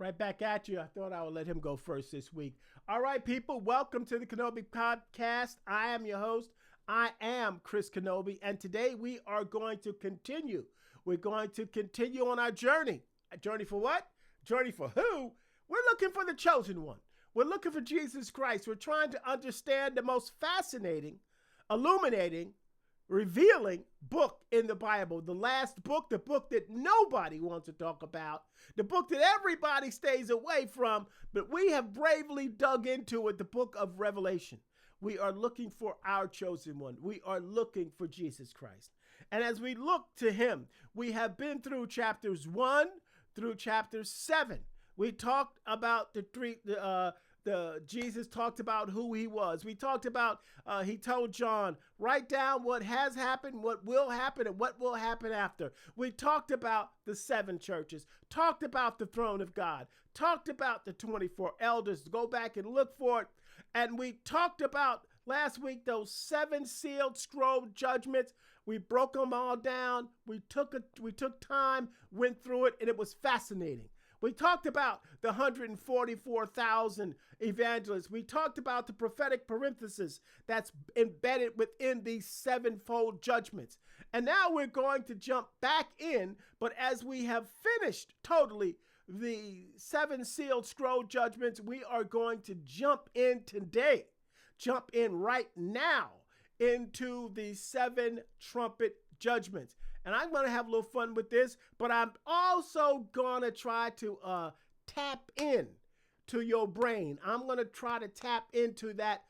Right back at you. I thought I would let him go first this week. All right, people, welcome to the Kenobi Podcast. I am your host. I am Chris Kenobi, and today we are going to continue. We're going to continue on our journey. A journey for what? Journey for who? We're looking for the chosen one. We're looking for Jesus Christ. We're trying to understand the most fascinating, illuminating, revealing book in the Bible, the last book, the book that nobody wants to talk about, the book that everybody stays away from, but we have bravely dug into it, the book of Revelation. We are looking for our chosen one. We are looking for Jesus Christ. And as we look to him, we have been through chapters 1 through chapter 7. We talked about Jesus talked about who he was. We talked about, he told John, write down what has happened, what will happen, and what will happen after. We talked about the 7 churches, talked about the throne of God, talked about the 24 elders. Go back and look for it. And we talked about last week those 7 sealed scroll judgments. We broke them all down. We took time, went through it, and it was fascinating. We talked about the 144,000 evangelists. We talked about the prophetic parenthesis that's embedded within these 7-fold judgments. And now we're going to jump back in, but as we have finished totally the 7 sealed scroll judgments, we are going to jump in today, jump in right now into the 7 trumpet judgments. And I'm going to have a little fun with this, but I'm also going to try to tap in to your brain. I'm going to try to tap into that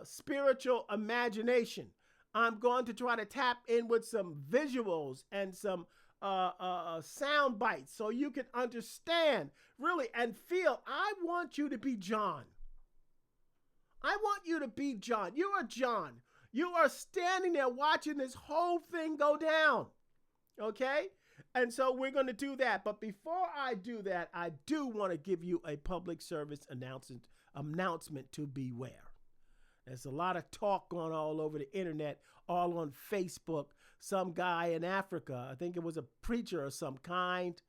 spiritual imagination. I'm going to try to tap in with some visuals and some sound bites so you can understand really and feel. I want you to be John. I want you to be John. You are John. You are standing there watching this whole thing go down, okay? And so we're going to do that. But before I do that, I do want to give you a public service announcement to beware. There's a lot of talk going all over the internet, all on Facebook. Some guy in Africa, I think it was a preacher of some kind,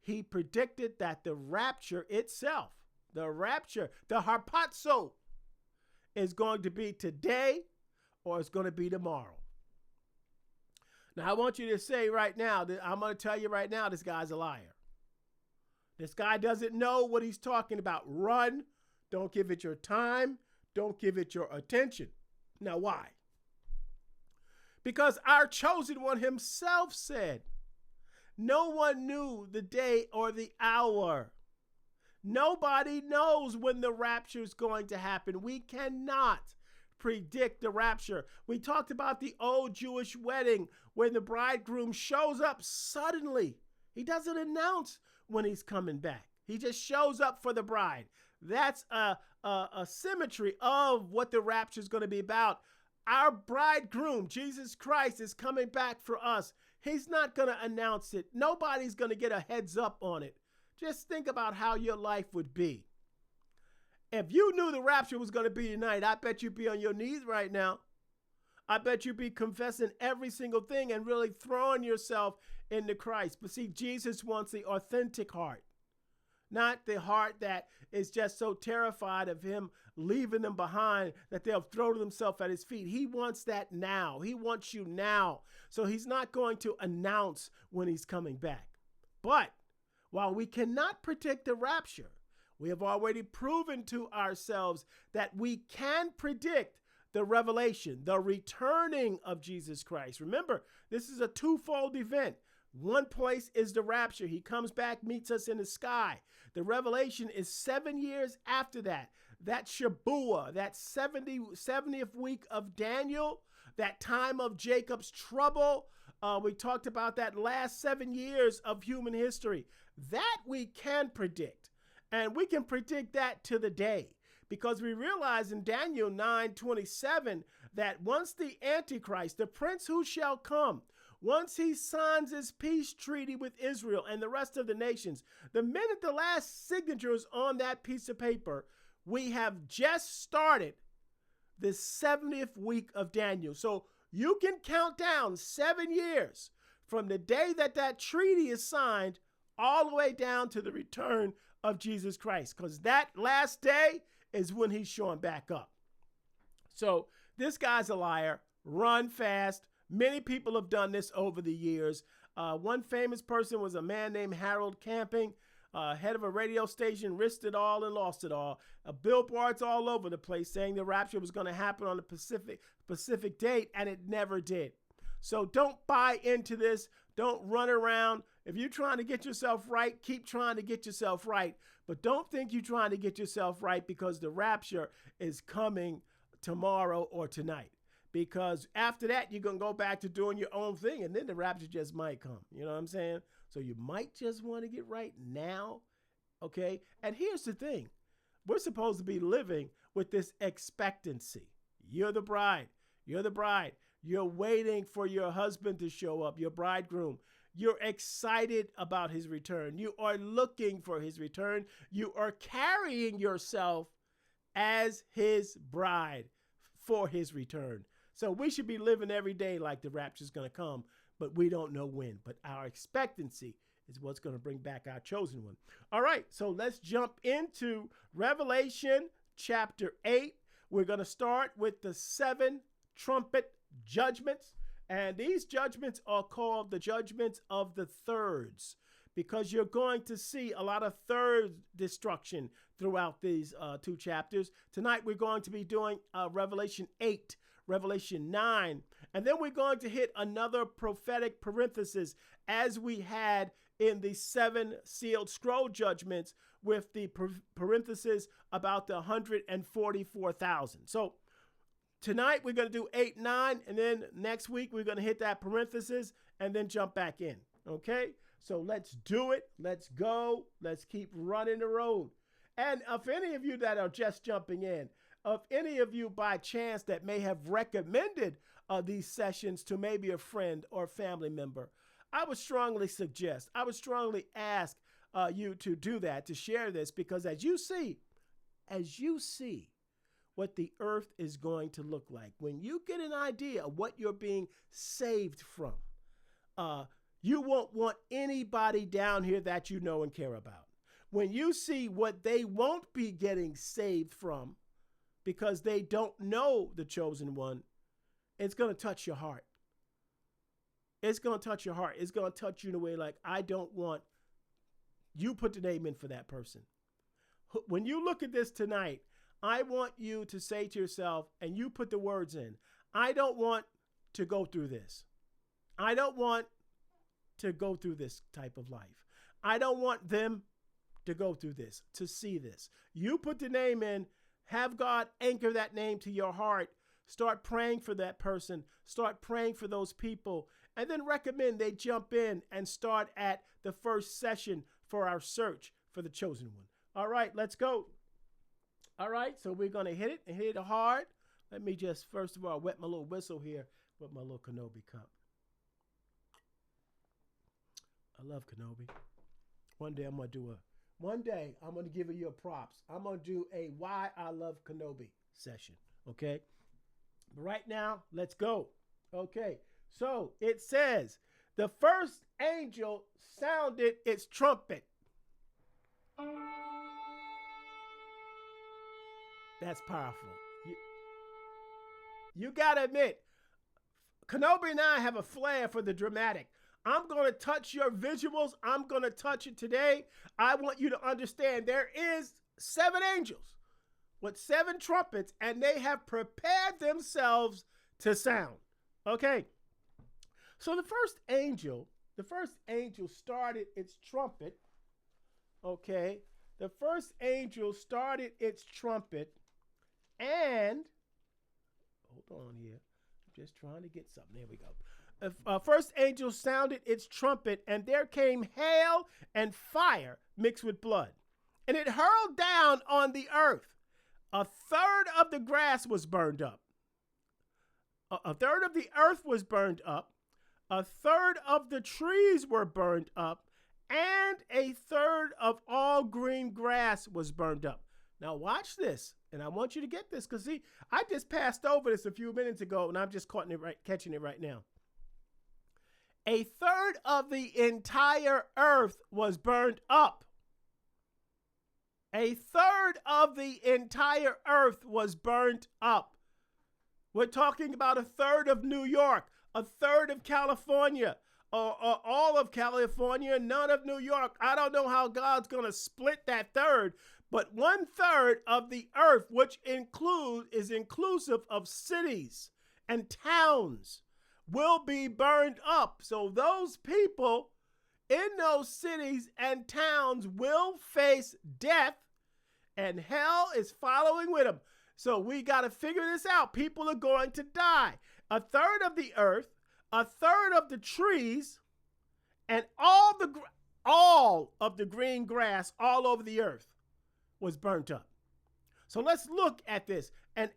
he predicted that the rapture itself, the harpazo, is going to be today, or it's going to be tomorrow. Now, I want you to say right now, that I'm going to tell you right now, this guy's a liar. This guy doesn't know what he's talking about. Run. Don't give it your time. Don't give it your attention. Now, why? Because our chosen one himself said, no one knew the day or the hour. Nobody knows when the rapture is going to happen. We cannot predict the rapture. We talked about the old Jewish wedding when the bridegroom shows up suddenly. He doesn't announce when he's coming back. He just shows up for the bride. That's a symmetry of what the rapture is going to be about. Our bridegroom, Jesus Christ, is coming back for us. He's not going to announce it. Nobody's going to get a heads up on it. Just think about how your life would be. If you knew the rapture was going to be tonight, I bet you'd be on your knees right now. I bet you'd be confessing every single thing and really throwing yourself into Christ. But see, Jesus wants the authentic heart, not the heart that is just so terrified of him leaving them behind that they'll throw themselves at his feet. He wants that now. He wants you now. So he's not going to announce when he's coming back. But while we cannot predict the rapture, we have already proven to ourselves that we can predict the revelation, the returning of Jesus Christ. Remember, this is a twofold event. One place is the rapture. He comes back, meets us in the sky. The revelation is 7 years after that. That Shabuah, that 70th week of Daniel, that time of Jacob's trouble. We talked about that last 7 years of human history. That we can predict. And we can predict that to the day, because we realize in Daniel 9:27 that once the Antichrist, the prince who shall come, once he signs his peace treaty with Israel and the rest of the nations, the minute the last signature is on that piece of paper, we have just started the 70th week of Daniel. So you can count down 7 years from the day that that treaty is signed all the way down to the return of Jesus Christ, because that last day is when he's showing back up. So this guy's a liar. Run fast. Many people have done this over the years. One famous person was a man named Harold Camping, head of a radio station, risked it all and lost it all. Billboards all over the place saying the rapture was going to happen on the Pacific date, and it never did. So don't buy into this. Don't run around. If you're trying to get yourself right, keep trying to get yourself right. But don't think you're trying to get yourself right because the rapture is coming tomorrow or tonight. Because after that, you're going to go back to doing your own thing, and then the rapture just might come. You know what I'm saying? So you might just want to get right now, okay? And here's the thing. We're supposed to be living with this expectancy. You're the bride. You're the bride. You're waiting for your husband to show up, your bridegroom. You're excited about his return. You are looking for his return. You are carrying yourself as his bride for his return. So we should be living every day like the rapture is going to come, but we don't know when. But our expectancy is what's going to bring back our chosen one. All right, so let's jump into Revelation chapter 8. We're going to start with the 7 trumpet judgments. And these judgments are called the judgments of the thirds, because you're going to see a lot of third destruction throughout these 2 chapters. Tonight, we're going to be doing Revelation 8, Revelation 9, and then we're going to hit another prophetic parenthesis as we had in the 7 sealed scroll judgments with the parenthesis about the 144,000. So tonight, we're going to do 8, 9, and then next week, we're going to hit that parenthesis and then jump back in, okay? So let's do it. Let's go. Let's keep running the road. And if any of you that are just jumping in, if any of you by chance that may have recommended these sessions to maybe a friend or family member, I would strongly suggest, I would strongly ask you to do that, to share this, because as you see what the earth is going to look like, when you get an idea of what you're being saved from, you won't want anybody down here that you know and care about. When you see what they won't be getting saved from because they don't know the chosen one, it's going to touch your heart. It's going to touch your heart. It's going to touch you in a way like, I don't want you put the name in for that person. When you look at this tonight, I want you to say to yourself, and you put the words in, I don't want to go through this. I don't want to go through this type of life. I don't want them to go through this, to see this. You put the name in, have God anchor that name to your heart. Start praying for that person. Start praying for those people. And then recommend they jump in and start at the first session for our search for the chosen one. All right, let's go. All right, so we're going to hit it and hit it hard. Let me just, first of all, wet my little whistle here with my little Kenobi cup. I love Kenobi. One day I'm going to give you props. I'm going to do a Why I Love Kenobi session, okay? But right now, let's go. Okay, so it says, the first angel sounded its trumpet. That's powerful. You got to admit, Kenobi and I have a flair for the dramatic. I'm going to touch your visuals. I'm going to touch it today. I want you to understand there is 7 angels with 7 trumpets, and they have prepared themselves to sound. Okay. So the first angel started its trumpet. Okay. The first angel started its trumpet, and hold on here. I'm just trying to get something. There we go. First angel sounded its trumpet, and there came hail and fire mixed with blood, and it hurled down on the earth. A third of the grass was burned up. A third of the earth was burned up. A third of the trees were burned up, and a third of all green grass was burned up. Now watch this, and I want you to get this, because see, I just passed over this a few minutes ago, and I'm just catching it right now. A third of the entire earth was burned up. A third of the entire earth was burned up. We're talking about a third of New York, a third of California, or all of California, none of New York. I don't know how God's going to split that third, but 1/3 of the earth, which is inclusive of cities and towns, will be burned up. So those people in those cities and towns will face death, and hell is following with them. So we got to figure this out. People are going to die. A third of the earth, a third of the trees, and all of the green grass all over the earth was burnt up. So let's look at this. And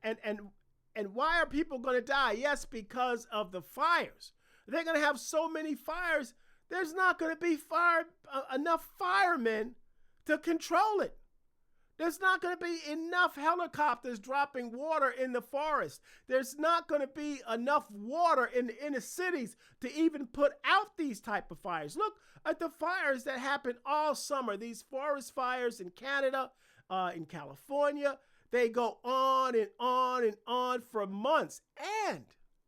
why are people going to die? Yes, because of the fires. They're going to have so many fires, there's not going to be enough firemen to control it. There's not going to be enough helicopters dropping water in the forest. There's not going to be enough water in the inner cities to even put out these type of fires. Look at the fires that happen all summer. These forest fires in Canada, in California, they go on and on and on for months. And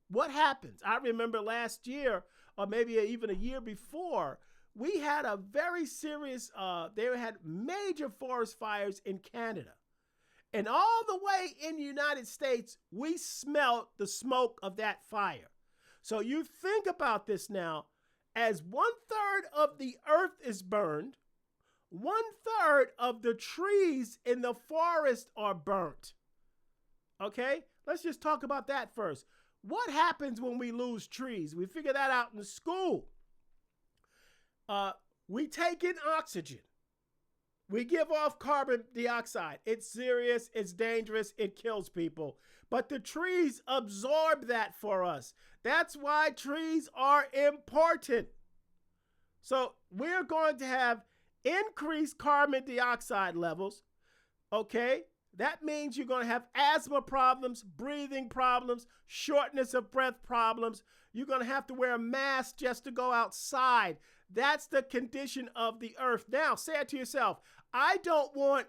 what happens? I remember last year, or maybe even a year before, we had a very serious, they had major forest fires in Canada. And all the way in the United States, we smelled the smoke of that fire. So you think about this now, as 1/3 of the earth is burned, 1/3 of the trees in the forest are burnt. Okay, let's just talk about that first. What happens when we lose trees? We figure that out in school. We take in oxygen. We give off carbon dioxide. It's serious, it's dangerous, it kills people. But the trees absorb that for us. That's why trees are important. So we're going to have increased carbon dioxide levels, okay? That means you're going to have asthma problems, breathing problems, shortness of breath problems. You're going to have to wear a mask just to go outside. That's the condition of the earth. Now, say it to yourself, I don't want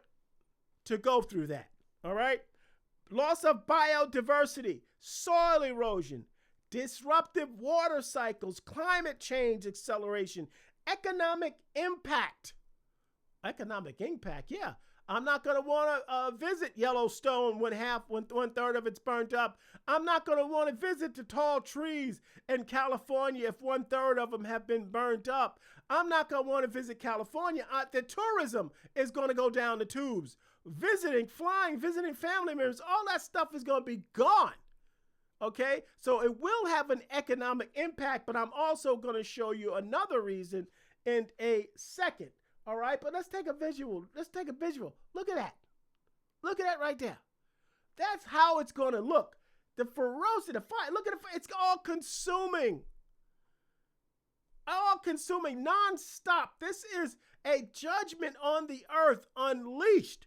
to go through that, all right? Loss of biodiversity, soil erosion, disruptive water cycles, climate change acceleration, economic impact. Economic impact, yeah. I'm not going to want to visit Yellowstone when 1/3 of it's burnt up. I'm not going to want to visit the tall trees in California if 1/3 of them have been burnt up. I'm not going to want to visit California. The tourism is going to go down the tubes. Visiting, flying, visiting family members, all that stuff is going to be gone. Okay, so it will have an economic impact, but I'm also going to show you another reason in a second. All right, but let's take a visual. Look at that. Look at that right there. That's how it's going to look. The ferocity, the fire. Look at it. It's all consuming. All consuming, nonstop. This is a judgment on the earth unleashed.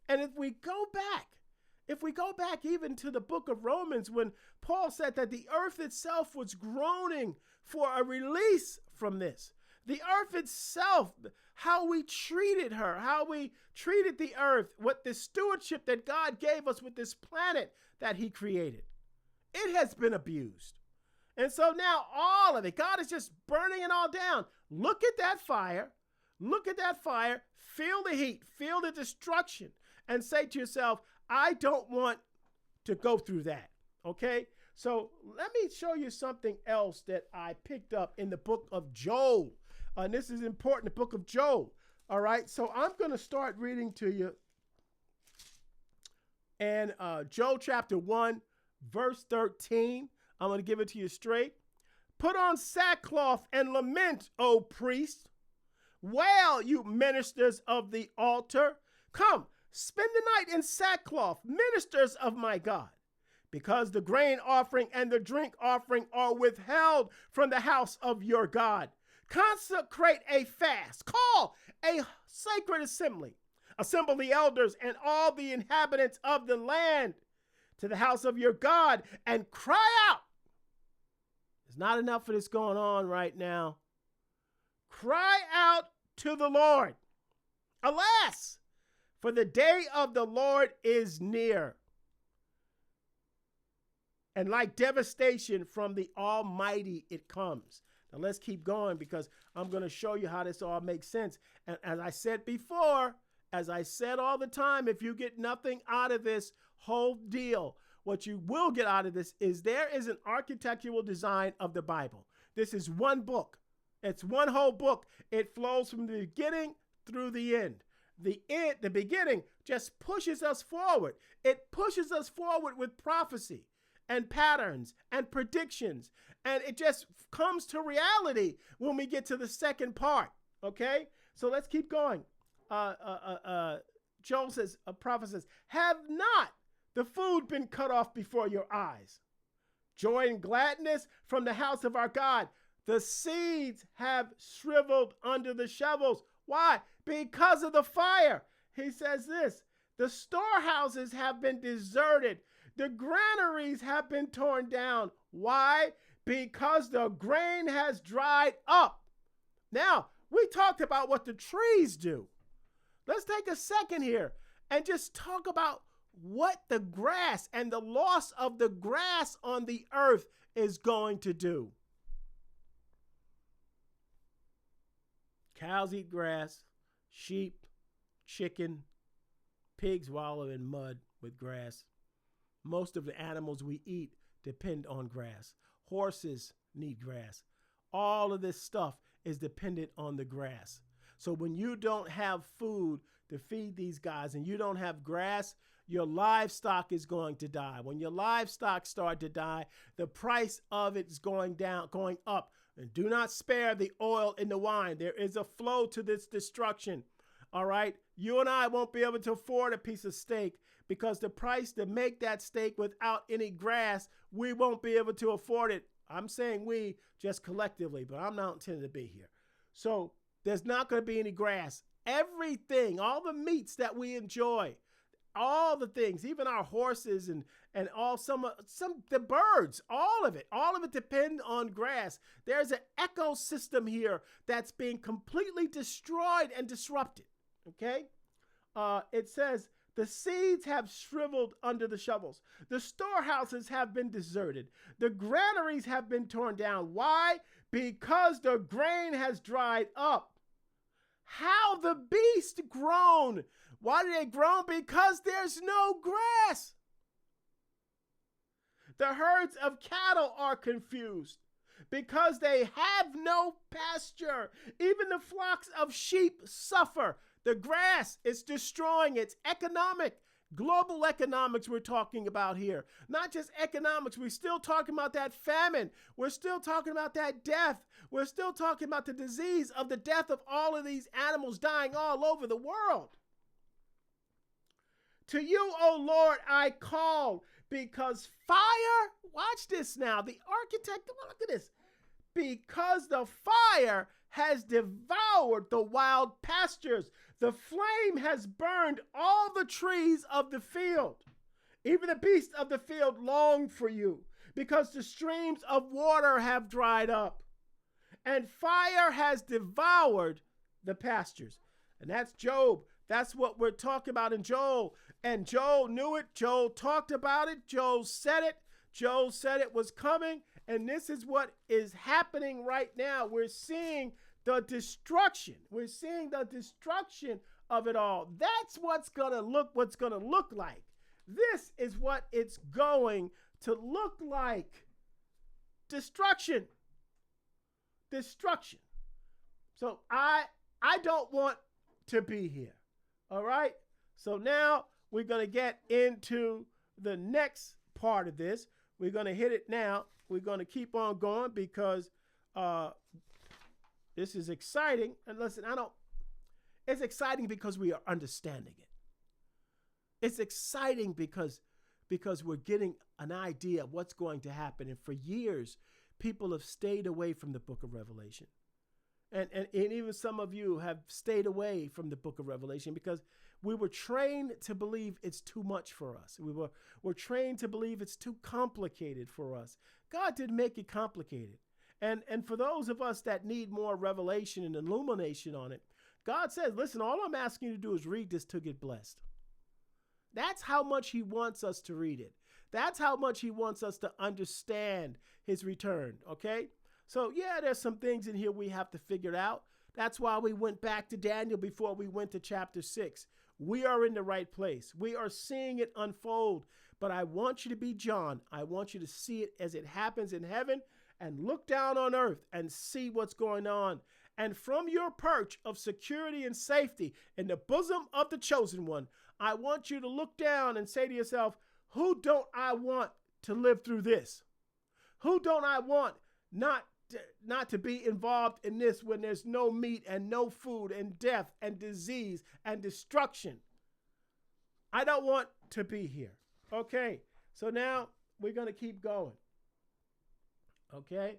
And if we go back even to the book of Romans, when Paul said that the earth itself was groaning for a release from this. The earth itself, how we treated her, how we treated the earth, what the stewardship that God gave us with this planet that he created. It has been abused. And so now all of it, God is just burning it all down. Look at that fire. Look at that fire. Feel the heat. Feel the destruction. And say to yourself, I don't want to go through that. Okay? So let me show you something else that I picked up in the book of Joel. And this is important, the book of Joel. All right, so I'm going to start reading to you. And Joel chapter 1, verse 13. I'm going to give it to you straight. Put on sackcloth and lament, O priest. Wail, you ministers of the altar. Come, spend the night in sackcloth, ministers of my God. Because the grain offering and the drink offering are withheld from the house of your God. Consecrate a fast. Call a sacred assembly. Assemble the elders and all the inhabitants of the land to the house of your God and cry out. There's not enough of this going on right now. Cry out to the Lord. Alas, For the day of the Lord is near, and like devastation from the Almighty it comes. Now let's keep going, because I'm going to show you how this all makes sense. And as I said before, as I said all the time, if you get nothing out of this whole deal, what you will get out of this is there is an architectural design of the Bible. This is one book. It's one whole book. It flows from the beginning through the end. The beginning just pushes us forward. It pushes us forward with prophecy and patterns and predictions. And it just comes to reality when we get to the second part. Okay? So let's keep going. Joel says, a prophet says, have not the food been cut off before your eyes? Joy and gladness from the house of our God. The seeds have shriveled under the shovels. Why? Because of the fire. He says this, the storehouses have been deserted. The granaries have been torn down. Why? Because the grain has dried up. Now, we talked about what the trees do. Let's take a second here and just talk about what the grass and the loss of the grass on the earth is going to do. Cows eat grass, sheep, chicken, pigs wallow in mud with grass. Most of the animals we eat depend on grass. Horses need grass. All of this stuff is dependent on the grass. So when you don't have food to feed these guys and you don't have grass, your livestock is going to die. When your livestock start to die, the price of it is going down, going up. And do not spare the oil in the wine. There is a flow to this destruction. All right. You and I won't be able to afford a piece of steak, because the price to make that steak without any grass, we won't be able to afford it. I'm saying we just collectively, but I'm not intending to be here. So there's not going to be any grass. Everything, all the meats that we enjoy, all the things, even our horses and all some the birds, all of it depend on grass. There's an ecosystem here that's being completely destroyed and disrupted. Okay, it says the seeds have shriveled under the shovels. The storehouses have been deserted. The granaries have been torn down. Why? Because the grain has dried up. How the beast groan. Why do they groan? Because there's no grass. The herds of cattle are confused because they have no pasture. Even the flocks of sheep suffer. The grass is destroying its economic, global economics we're talking about here. Not just economics. We're still talking about that famine. We're still talking about that death. We're still talking about the disease of the death of all of these animals dying all over the world. To you, O Lord, I call, because fire, watch this now, the architect, look at this, because the fire has devoured the wild pastures. The flame has burned all the trees of the field. Even the beasts of the field long for you, because the streams of water have dried up, and fire has devoured the pastures. And that's Job. That's what we're talking about in Joel. And Joel knew it. Joel talked about it. Joel said it. Joel said it was coming. And this is what is happening right now. We're seeing the destruction. We're seeing the destruction of it all. That's what's going to look like. This is what it's going to look like. Destruction. Destruction. So I don't want to be here. All right. So now we're going to get into the next part of this. We're going to hit it now. We're going to keep on going because this is exciting. And listen, it's exciting because we are understanding it. It's exciting because we're getting an idea of what's going to happen. And for years, people have stayed away from the book of Revelation. And even some of you have stayed away from the book of Revelation because we were trained to believe it's too much for us. We're trained to believe it's too complicated for us. God didn't make it complicated. And for those of us that need more revelation and illumination on it, God says, listen, all I'm asking you to do is read this to get blessed. That's how much he wants us to read it. That's how much he wants us to understand his return, okay? So, yeah, there's some things in here we have to figure out. That's why we went back to Daniel before we went to chapter 6. We are in the right place. We are seeing it unfold. But I want you to be John. I want you to see it as it happens in heaven and look down on earth and see what's going on. And from your perch of security and safety in the bosom of the chosen one, I want you to look down and say to yourself, who don't I want to live through this? Who don't I want not to be involved in this when there's no meat and no food and death and disease and destruction? I don't want to be here. Okay, so now we're going to keep going. Okay,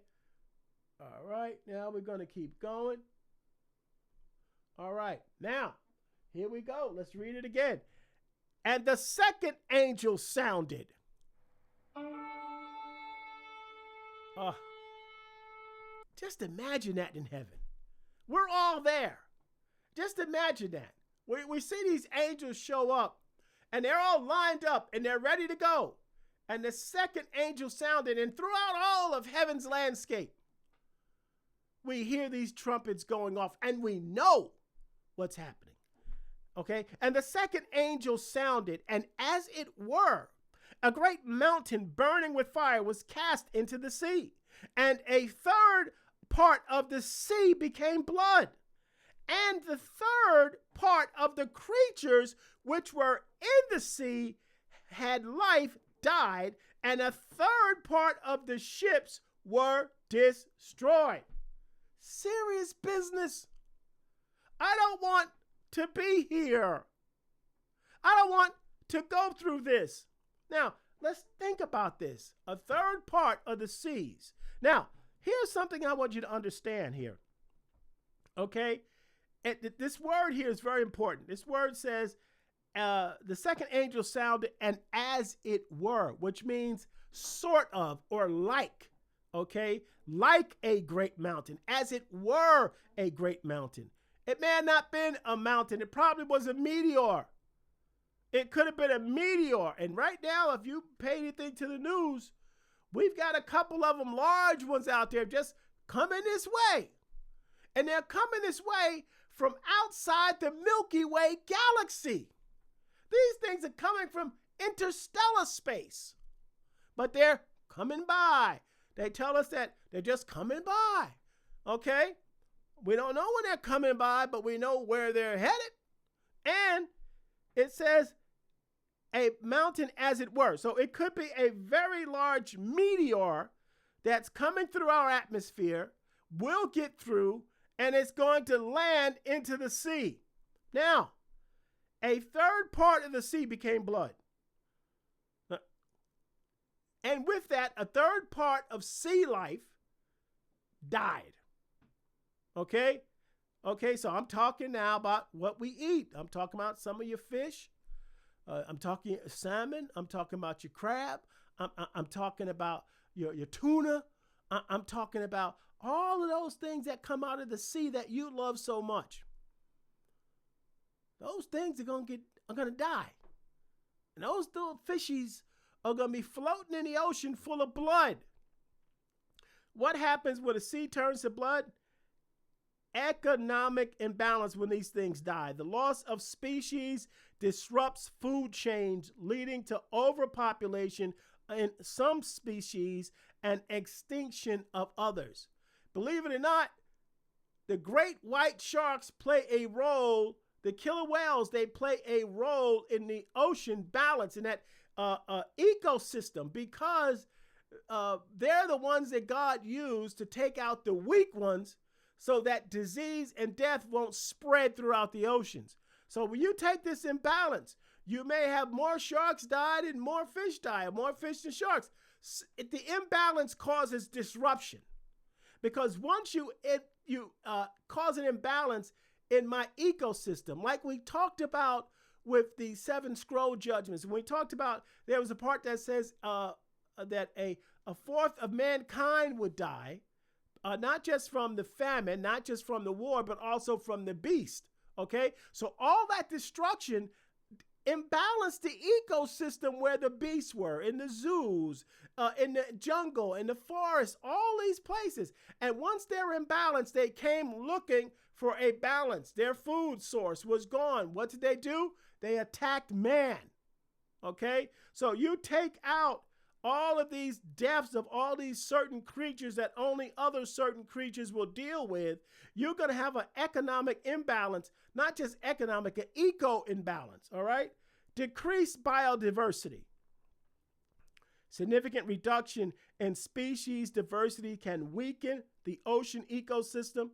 all right, now we're going to keep going. All right, now, here we go. Let's read it again. And the second angel sounded. Just imagine that in heaven. We're all there. Just imagine that. We see these angels show up, and they're all lined up, and they're ready to go. And the second angel sounded, and throughout all of heaven's landscape, we hear these trumpets going off, and we know what's happening. Okay? And the second angel sounded, and as it were, a great mountain burning with fire was cast into the sea, and a third part of the sea became blood, and the third part of the creatures which were in the sea had life died, and a third part of the ships were destroyed. Serious business. I don't want to be here. I don't want to go through this. Now, let's think about this. A third part of the seas. Now, here's something I want you to understand here. Okay? And this word here is very important. This word says, the second angel sounded, and as it were, which means sort of or like, okay? Like a great mountain, as it were a great mountain. It may have not been a mountain. It probably was a meteor. It could have been a meteor. And right now, if you pay anything to the news, we've got a couple of them, large ones out there, just coming this way. And they're coming this way from outside the Milky Way galaxy. These things are coming from interstellar space. But they're coming by. They tell us that they're just coming by. Okay? We don't know when they're coming by, but we know where they're headed. And it says a mountain as it were. So it could be a very large meteor that's coming through our atmosphere, will get through, and it's going to land into the sea. Now, a third part of the sea became blood. And with that, a third part of sea life died. Okay? Okay, so I'm talking now about what we eat. I'm talking about some of your fish. I'm talking salmon. I'm talking about your crab. I'm talking about your tuna. I'm talking about all of those things that come out of the sea that you love so much. Those things are gonna die. And those little fishies are gonna be floating in the ocean full of blood. What happens when the sea turns to blood? Economic imbalance when these things die. The loss of species disrupts food chains, leading to overpopulation in some species and extinction of others. Believe it or not, the great white sharks play a role. The killer whales, they play a role in the ocean balance, in that ecosystem, because they're the ones that God used to take out the weak ones so that disease and death won't spread throughout the oceans. So when you take this imbalance, you may have more sharks died and more fish die, more fish than sharks. The imbalance causes disruption, because once you cause an imbalance in my ecosystem, like we talked about with the 7 scroll judgments, and we talked about, there was a part that says that a fourth of mankind would die, not just from the famine, not just from the war, but also from the beast. Okay, so all that destruction imbalanced the ecosystem where the beasts were, in the zoos, in the jungle, in the forest, all these places. And once they're imbalanced, they came looking for a balance. Their food source was gone. What did they do? They attacked man. Okay, so you take out all of these deaths of all these certain creatures that only other certain creatures will deal with, you're going to have an economic imbalance, not just economic, an eco imbalance, all right? Decreased biodiversity. Significant reduction in species diversity can weaken the ocean ecosystem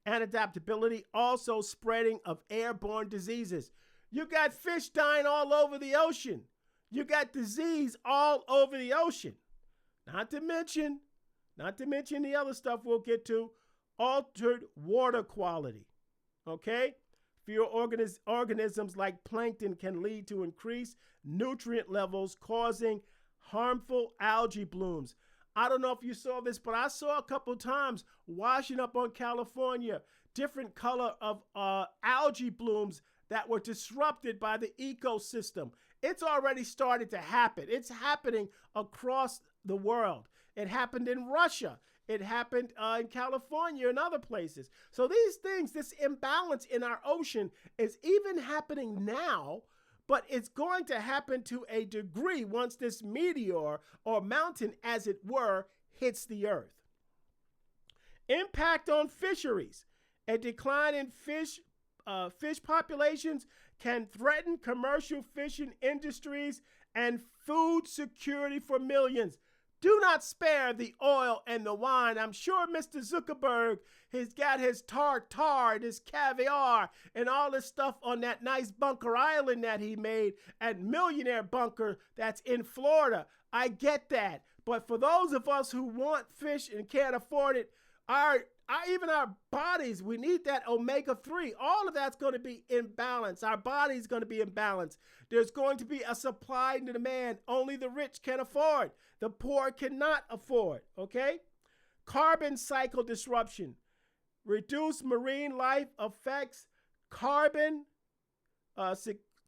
and adaptability, also spreading of airborne diseases. You got fish dying all over the ocean. You got disease all over the ocean. Not to mention the other stuff we'll get to, altered water quality. Okay? Fewer organisms like plankton can lead to increased nutrient levels, causing harmful algae blooms. I don't know if you saw this, but I saw a couple times washing up on California, different color of algae blooms that were disrupted by the ecosystem. It's already started to happen. It's happening across the world. It happened in Russia. It happened in California and other places. So these things, this imbalance in our ocean is even happening now, but it's going to happen to a degree once this meteor or mountain, as it were, hits the earth. Impact on fisheries. A decline in fish populations can threaten commercial fishing industries and food security for millions. Do not spare the oil and the wine. I'm sure Mr. Zuckerberg has got his tartar, his caviar, and all this stuff on that nice bunker island that he made at Millionaire Bunker that's in Florida. I get that. But for those of us who want fish and can't afford it, even our bodies, we need that omega-3. All of that's going to be in balance. Our body's going to be in balance. There's going to be a supply and demand. Only the rich can afford. The poor cannot afford, okay? Carbon cycle disruption. Reduced marine life affects carbon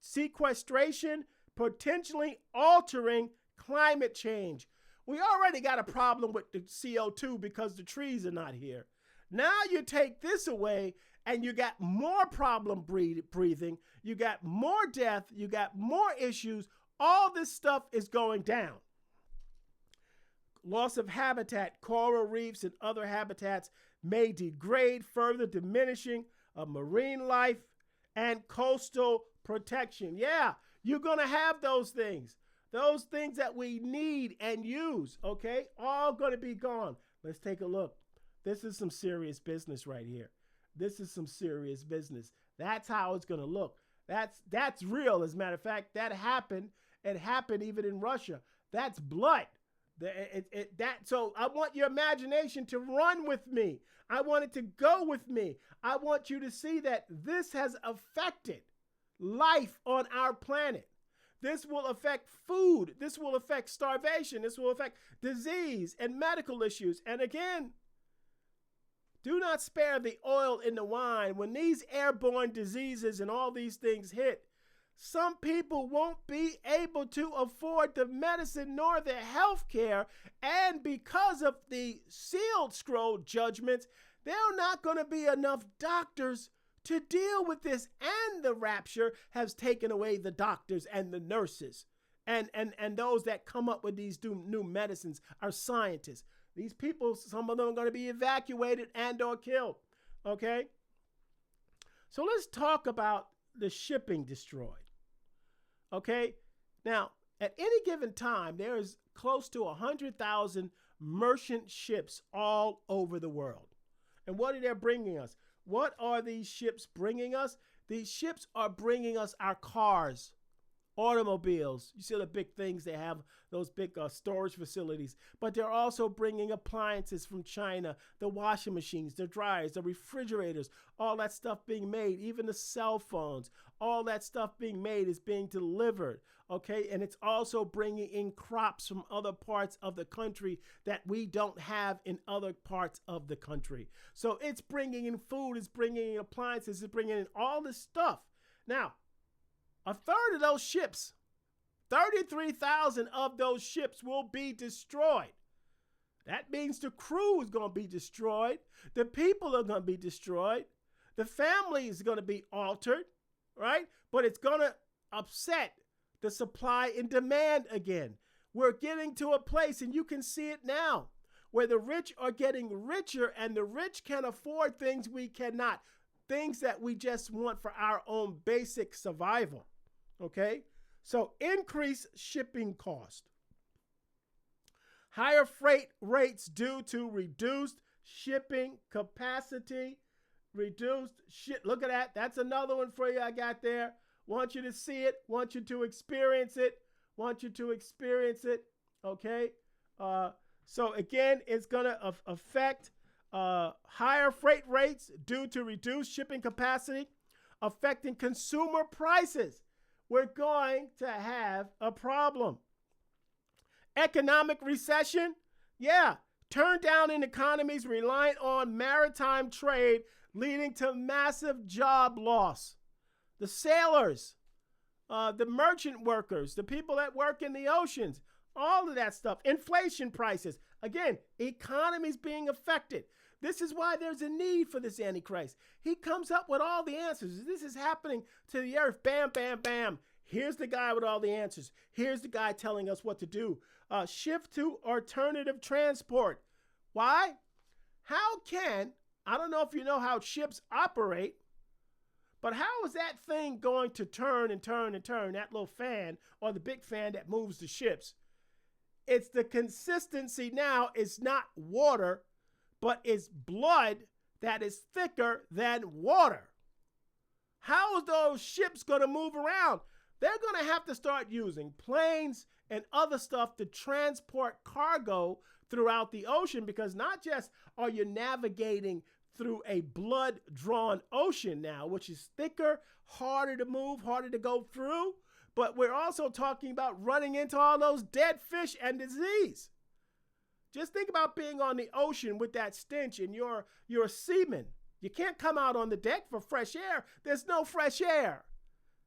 sequestration, potentially altering climate change. We already got a problem with the CO2 because the trees are not here. Now you take this away and you got more problem breathing, you got more death, you got more issues. All this stuff is going down. Loss of habitat, coral reefs and other habitats may degrade, further diminishing of marine life and coastal protection. Yeah, you're going to have those things. Those things that we need and use, okay, all going to be gone. Let's take a look. This is some serious business right here. This is some serious business. That's how it's going to look. That's real. As a matter of fact, that happened. It happened even in Russia. That's blood. So I want your imagination to run with me. I want it to go with me. I want you to see that this has affected life on our planet. This will affect food. This will affect starvation. This will affect disease and medical issues. And again, do not spare the oil in the wine. When these airborne diseases and all these things hit, some people won't be able to afford the medicine nor the health care. And because of the sealed scroll judgments, there are not going to be enough doctors to deal with this. And the rapture has taken away the doctors and the nurses and those that come up with these new medicines are scientists. These people, some of them are going to be evacuated and or killed, okay? So let's talk about the shipping destroyed, okay? Now, at any given time, there is close to 100,000 merchant ships all over the world. And what are they bringing us? What are these ships bringing us? These ships are bringing us our cars, automobiles. You see the big things they have, those big storage facilities. But they're also bringing appliances from China, the washing machines, the dryers, the refrigerators, all that stuff being made, even the cell phones, all that stuff being made is being delivered. Okay, and it's also bringing in crops from other parts of the country that we don't have in other parts of the country. So it's bringing in food, it's bringing in appliances, it's bringing in all this stuff. Now, a third of those ships, 33,000 of those ships will be destroyed. That means the crew is going to be destroyed. The people are going to be destroyed. The family is going to be altered, right? But it's going to upset the supply and demand again. We're getting to a place, and you can see it now, where the rich are getting richer and the rich can afford things we cannot, things that we just want for our own basic survival. Okay? So increased shipping cost. Higher freight rates due to reduced shipping capacity. Look at that. That's another one for you I got there. Want you to see it. Want you to experience it. Okay? So again, it's going to affect higher freight rates due to reduced shipping capacity, affecting consumer prices. We're going to have a problem. Economic recession? Yeah. Turn down in economies reliant on maritime trade, leading to massive job loss. The sailors, the merchant workers, the people that work in the oceans, all of that stuff. Inflation prices. Again, economies being affected. This is why there's a need for this Antichrist. He comes up with all the answers. This is happening to the earth. Bam, bam, bam. Here's the guy with all the answers. Here's the guy telling us what to do. Shift to alternative transport. Why? I don't know if you know how ships operate, but how is that thing going to turn and turn and turn, that little fan or the big fan that moves the ships? It's the consistency now. It's not water, but it's blood that is thicker than water. How are those ships going to move around? They're going to have to start using planes and other stuff to transport cargo throughout the ocean, because not just are you navigating through a blood-drawn ocean now, which is thicker, harder to move, harder to go through, but we're also talking about running into all those dead fish and disease. Just think about being on the ocean with that stench and you're a seaman. You can't come out on the deck for fresh air. There's no fresh air.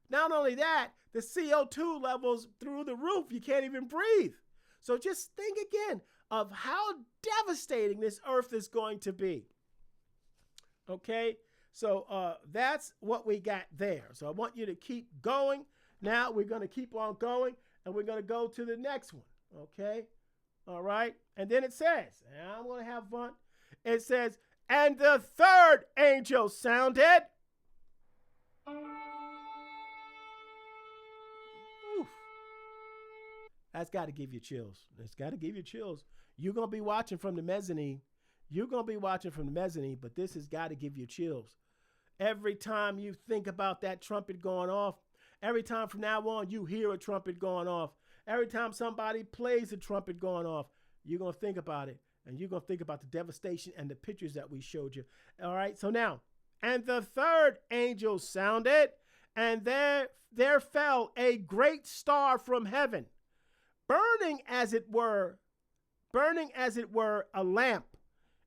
Not only that, the CO2 levels through the roof. You can't even breathe. So just think again of how devastating this earth is going to be. Okay, so that's what we got there. So I want you to keep going. Now we're going to keep on going, and we're going to go to the next one. Okay, all right. And then it says, and I'm going to have fun. It says, and the third angel sounded. Oof. That's got to give you chills. It's got to give you chills. You're going to be watching from the mezzanine. But this has got to give you chills. Every time you think about that trumpet going off, every time from now on you hear a trumpet going off, every time somebody plays a trumpet going off, you're going to think about it. And you're going to think about the devastation and the pictures that we showed you. All right, so now, and the third angel sounded, and there fell a great star from heaven, burning as it were a lamp.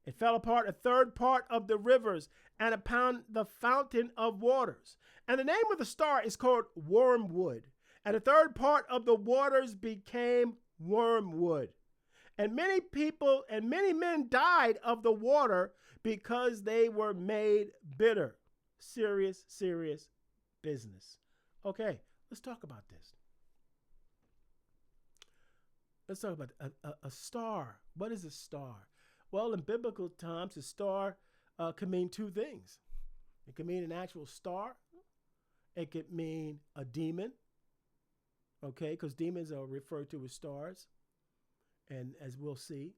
It fell apart a third part of the rivers and upon the fountain of waters. And the name of the star is called Wormwood. And a third part of the waters became wormwood. And many people and many men died of the water because they were made bitter. Serious, serious business. Okay, let's talk about this. Let's talk about a star. What is a star? Well, in biblical times, a star can mean two things. It can mean an actual star. It could mean a demon, okay, because demons are referred to as stars, and as we'll see.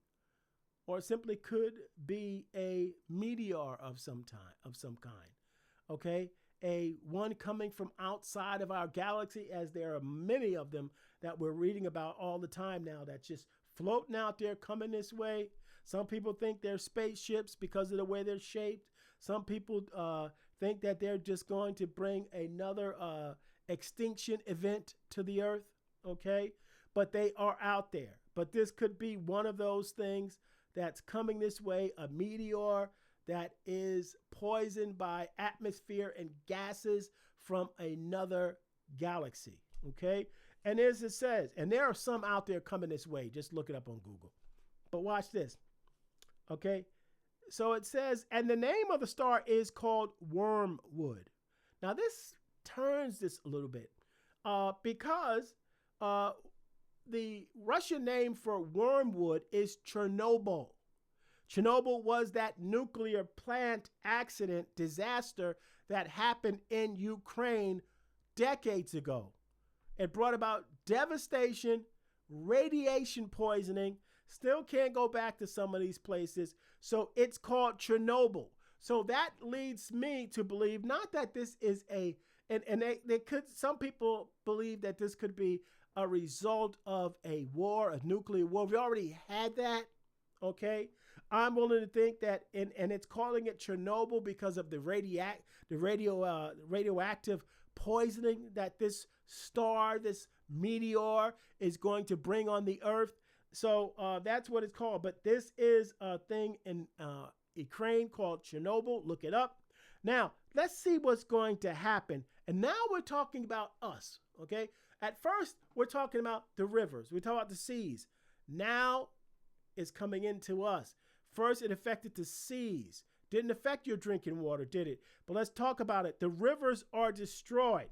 Or it simply could be a meteor of some kind, okay? a one coming from outside of our galaxy, as there are many of them that we're reading about all the time now that's just floating out there coming this way. Some people think they're spaceships because of the way they're shaped. Some people think that they're just going to bring another extinction event to the earth, okay? But they are out there. But this could be one of those things that's coming this way, a meteor that is poisoned by atmosphere and gases from another galaxy, okay? And as it says, and there are some out there coming this way, just look it up on Google. But watch this, okay? So it says, and the name of the star is called Wormwood. Now this turns this a little bit because the Russian name for wormwood is Chernobyl. Chernobyl was that nuclear plant accident disaster that happened in Ukraine decades ago. It brought about devastation, radiation poisoning, still can't go back to some of these places. So it's called Chernobyl. So that leads me to believe not that this is and they could, some people believe that this could be a result of a war, a nuclear war. We already had that, okay? I'm willing to think that, and it's calling it Chernobyl because of the radioactive poisoning that this star, this meteor is going to bring on the earth. So that's what it's called. But this is a thing in Ukraine called Chernobyl. Look it up. Now, let's see what's going to happen. And now we're talking about us, okay? At first, we're talking about the rivers. We're talking about the seas. Now it's coming into us. First, it affected the seas. Didn't affect your drinking water, did it? But let's talk about it. The rivers are destroyed,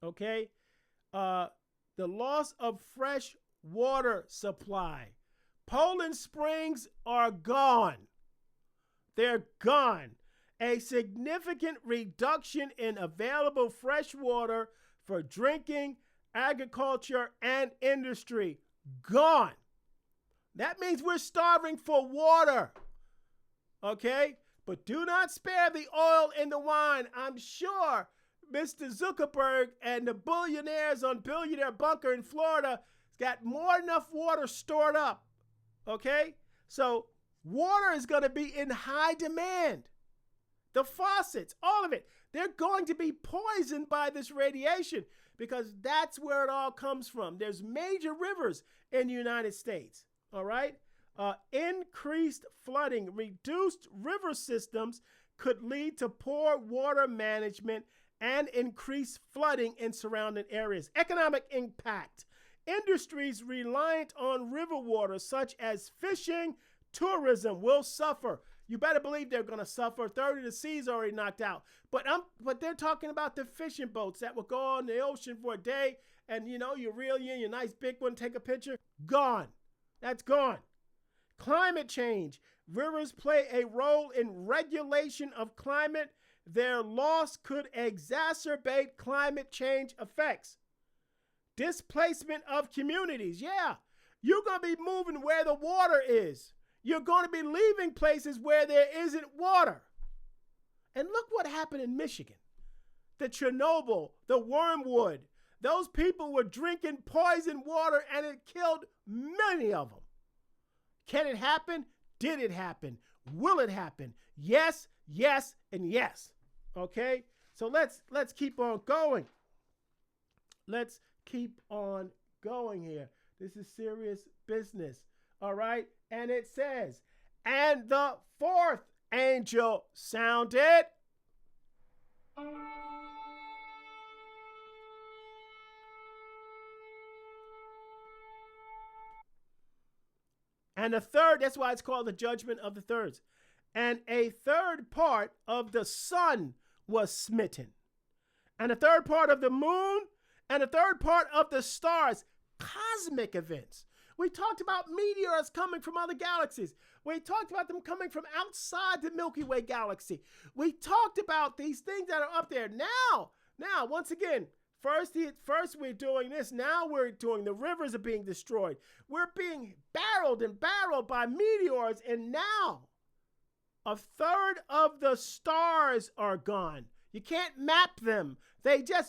okay? The loss of fresh water supply. Poland Springs are gone. They're gone. A significant reduction in available fresh water for drinking, agriculture, and industry. Gone. That means we're starving for water. Okay? But do not spare the oil and the wine. I'm sure Mr. Zuckerberg and the billionaires on Billionaire Bunker in Florida has got more than enough water stored up. Okay? So water is going to be in high demand. The faucets, all of it, they're going to be poisoned by this radiation because that's where it all comes from. There's major rivers in the United States, all right? Increased flooding, reduced river systems could lead to poor water management and increased flooding in surrounding areas. Economic impact. Industries reliant on river water, such as fishing, tourism, will suffer. You better believe they're going to suffer. Third of the sea's already knocked out. But they're talking about the fishing boats that will go on the ocean for a day, and you reel in your nice big one, take a picture. Gone. That's gone. Climate change. Rivers play a role in regulation of climate. Their loss could exacerbate climate change effects. Displacement of communities. Yeah, you're going to be moving where the water is. You're going to be leaving places where there isn't water. And look what happened in Michigan. The Chernobyl, the Wormwood. Those people were drinking poisoned water and it killed many of them. Can it happen? Did it happen? Will it happen? Yes, yes, and yes. Okay? So let's keep on going. Let's keep on going here. This is serious business. All right? And it says, and the fourth angel sounded. And the third, that's why it's called the judgment of the thirds. And a third part of the sun was smitten. And a third part of the moon, and a third part of the stars. Cosmic events. We talked about meteors coming from other galaxies. We talked about them coming from outside the Milky Way galaxy. We talked about these things that are up there. Now, once again, first we're doing this. Now we're doing the rivers are being destroyed. We're being barreled by meteors. And now a third of the stars are gone. You can't map them.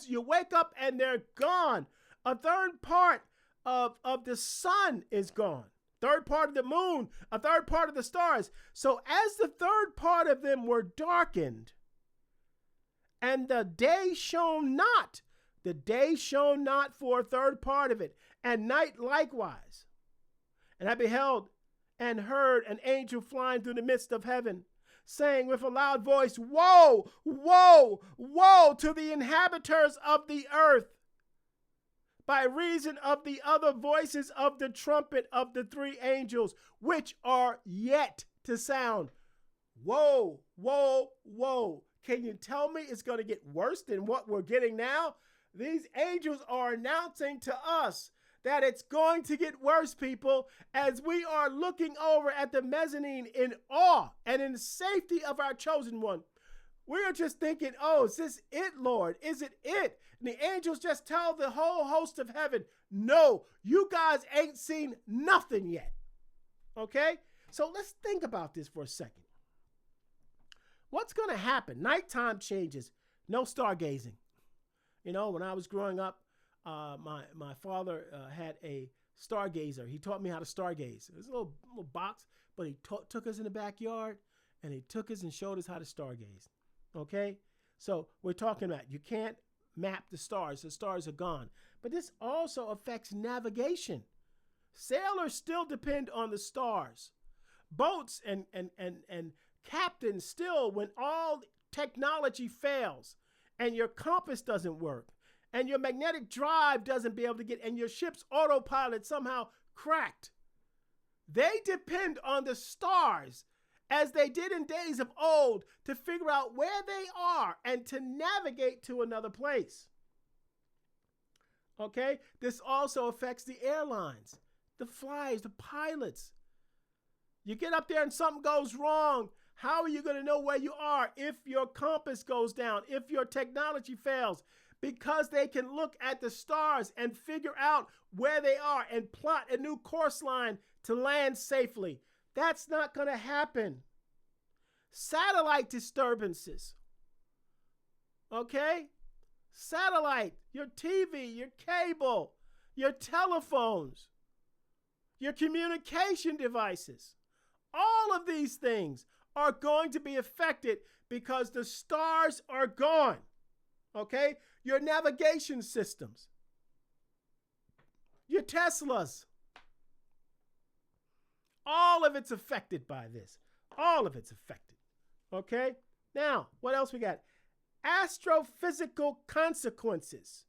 You wake up and they're gone. A third part of the sun is gone. Third part of the moon, a third part of the stars. So as the third part of them were darkened, and the day shone not for a third part of it, and night likewise. And I beheld and heard an angel flying through the midst of heaven, saying with a loud voice, Woe, woe, woe to the inhabitants of the earth, by reason of the other voices of the trumpet of the three angels, which are yet to sound. Woe, woe, woe. Can you tell me it's going to get worse than what we're getting now? These angels are announcing to us that it's going to get worse, people, as we are looking over at the mezzanine in awe and in the safety of our chosen one. We are just thinking, oh, is this it, Lord? Is it it? And the angels just tell the whole host of heaven, no, you guys ain't seen nothing yet. Okay? So let's think about this for a second. What's going to happen? Nighttime changes. No stargazing. You know, when I was growing up, my father had a stargazer. He taught me how to stargaze. It was a little box, but he took us in the backyard, and he took us and showed us how to stargaze. Okay? So we're talking about you can't map the stars. The stars are gone. But this also affects navigation. Sailors still depend on the stars. Boats and captains still, when all technology fails and your compass doesn't work and your magnetic drive doesn't be able to get, and your ship's autopilot somehow cracked, they depend on the stars as they did in days of old to figure out where they are and to navigate to another place. Okay? This also affects the airlines, the flyers, the pilots. You get up there and something goes wrong. How are you going to know where you are if your compass goes down, if your technology fails? Because they can look at the stars and figure out where they are and plot a new course line to land safely. That's not going to happen. Satellite disturbances. Okay? Satellite, your TV, your cable, your telephones, your communication devices. All of these things are going to be affected because the stars are gone. Okay? Your navigation systems, your Teslas, all of it's affected by this. All of it's affected. Okay? Now, what else we got? Astrophysical consequences.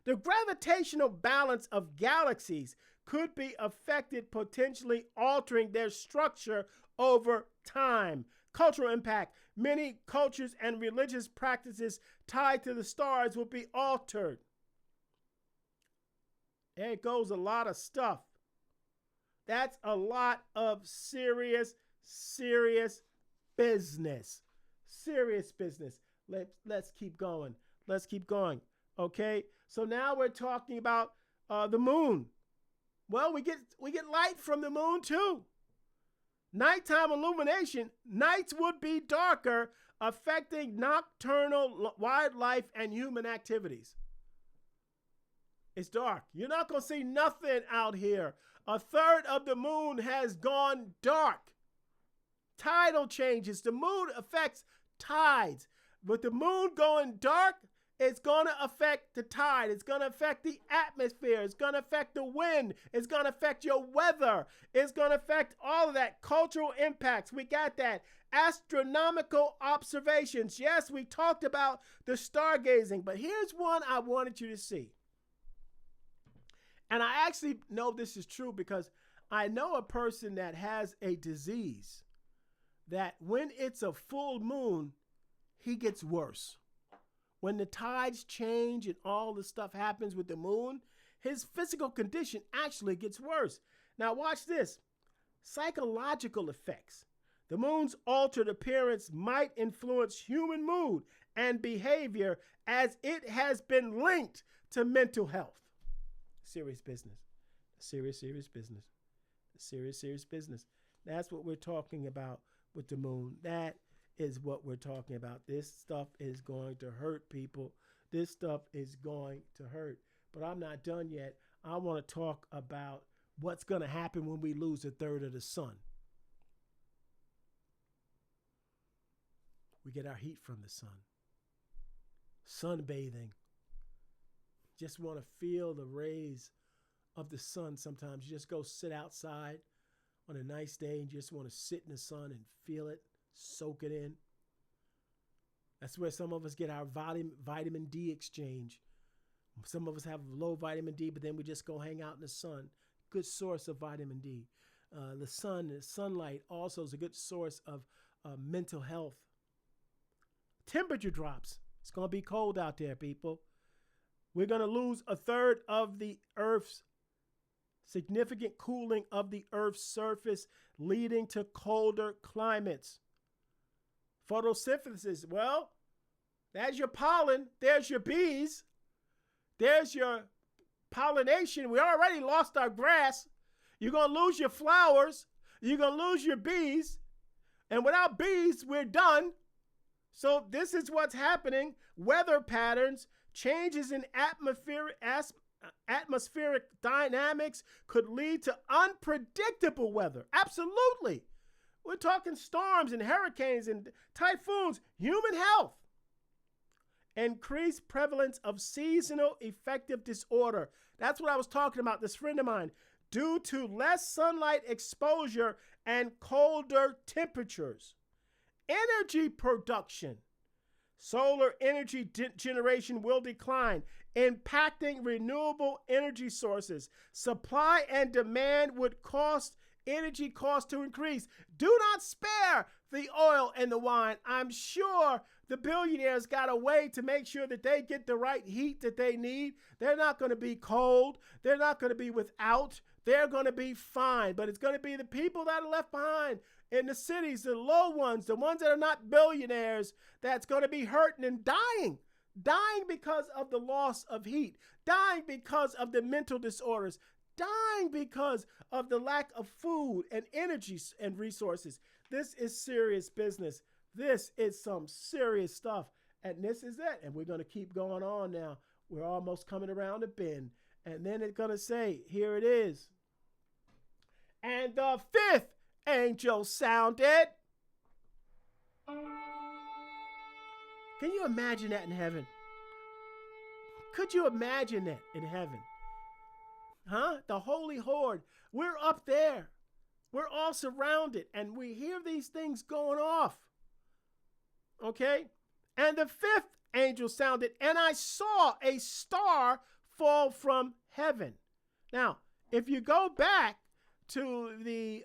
The gravitational balance of galaxies could be affected, potentially altering their structure over time. Cultural impact. Many cultures and religious practices tied to the stars will be altered. There goes a lot of stuff. That's a lot of serious business. Serious business. Let's keep going. Let's keep going. Okay? So now we're talking about the moon. Well, we get light from the moon too. Nighttime illumination, nights would be darker, affecting nocturnal wildlife and human activities. It's dark. You're not going to see nothing out here. A third of the moon has gone dark. Tidal changes. The moon affects tides. With the moon going dark, it's going to affect the tide. It's going to affect the atmosphere. It's going to affect the wind. It's going to affect your weather. It's going to affect all of that. Cultural impacts. We got that. Astronomical observations. Yes, we talked about the stargazing, but here's one I wanted you to see. And I actually know this is true because I know a person that has a disease that when it's a full moon, he gets worse. When the tides change and all the stuff happens with the moon, his physical condition actually gets worse. Now watch this. Psychological effects. The moon's altered appearance might influence human mood and behavior as it has been linked to mental health. Serious business. Serious business. Serious business. That's what we're talking about with the moon. That is what we're talking about. This stuff is going to hurt people. This stuff is going to hurt. But I'm not done yet. I want to talk about what's going to happen when we lose a third of the sun. We get our heat from the sun. Sunbathing. Just want to feel the rays of the sun sometimes. You just go sit outside on a nice day and you just want to sit in the sun and feel it, soak it in. That's where some of us get our vitamin D exchange. Some of us have low vitamin D, but then we just go hang out in the sun. Good source of vitamin D. The sunlight also is a good source of mental health. Temperature drops. It's going to be cold out there, people. We're going to lose a third of the Earth's significant cooling of the Earth's surface, leading to colder climates. Photosynthesis, well, there's your pollen. There's your bees. There's your pollination. We already lost our grass. You're going to lose your flowers. You're going to lose your bees. And without bees, we're done. So this is what's happening. Weather patterns, changes in atmospheric dynamics could lead to unpredictable weather. Absolutely. We're talking storms and hurricanes and typhoons, human health. Increased prevalence of seasonal affective disorder. That's what I was talking about, this friend of mine. Due to less sunlight exposure and colder temperatures. Energy production. Solar energy generation will decline, impacting renewable energy sources. Supply and demand would cause energy costs to increase. Do not spare the oil and the wine. I'm sure the billionaires got a way to make sure that they get the right heat that they need. They're not going to be cold. They're not going to be without. They're going to be fine. But it's going to be the people that are left behind in the cities, the low ones, the ones that are not billionaires, that's going to be hurting and dying. Dying because of the loss of heat. Dying because of the mental disorders. Dying because of the lack of food and energy and resources. This is serious business. This is some serious stuff. And this is it. And we're going to keep going on now. We're almost coming around the bend. And then it's going to say, here it is. And the fifth angel sounded. Can you imagine that in heaven? Could you imagine that in heaven? Huh? The holy horde. We're up there. We're all surrounded. And we hear these things going off. Okay? And the fifth angel sounded, and I saw a star fall from heaven. Now, if you go back to the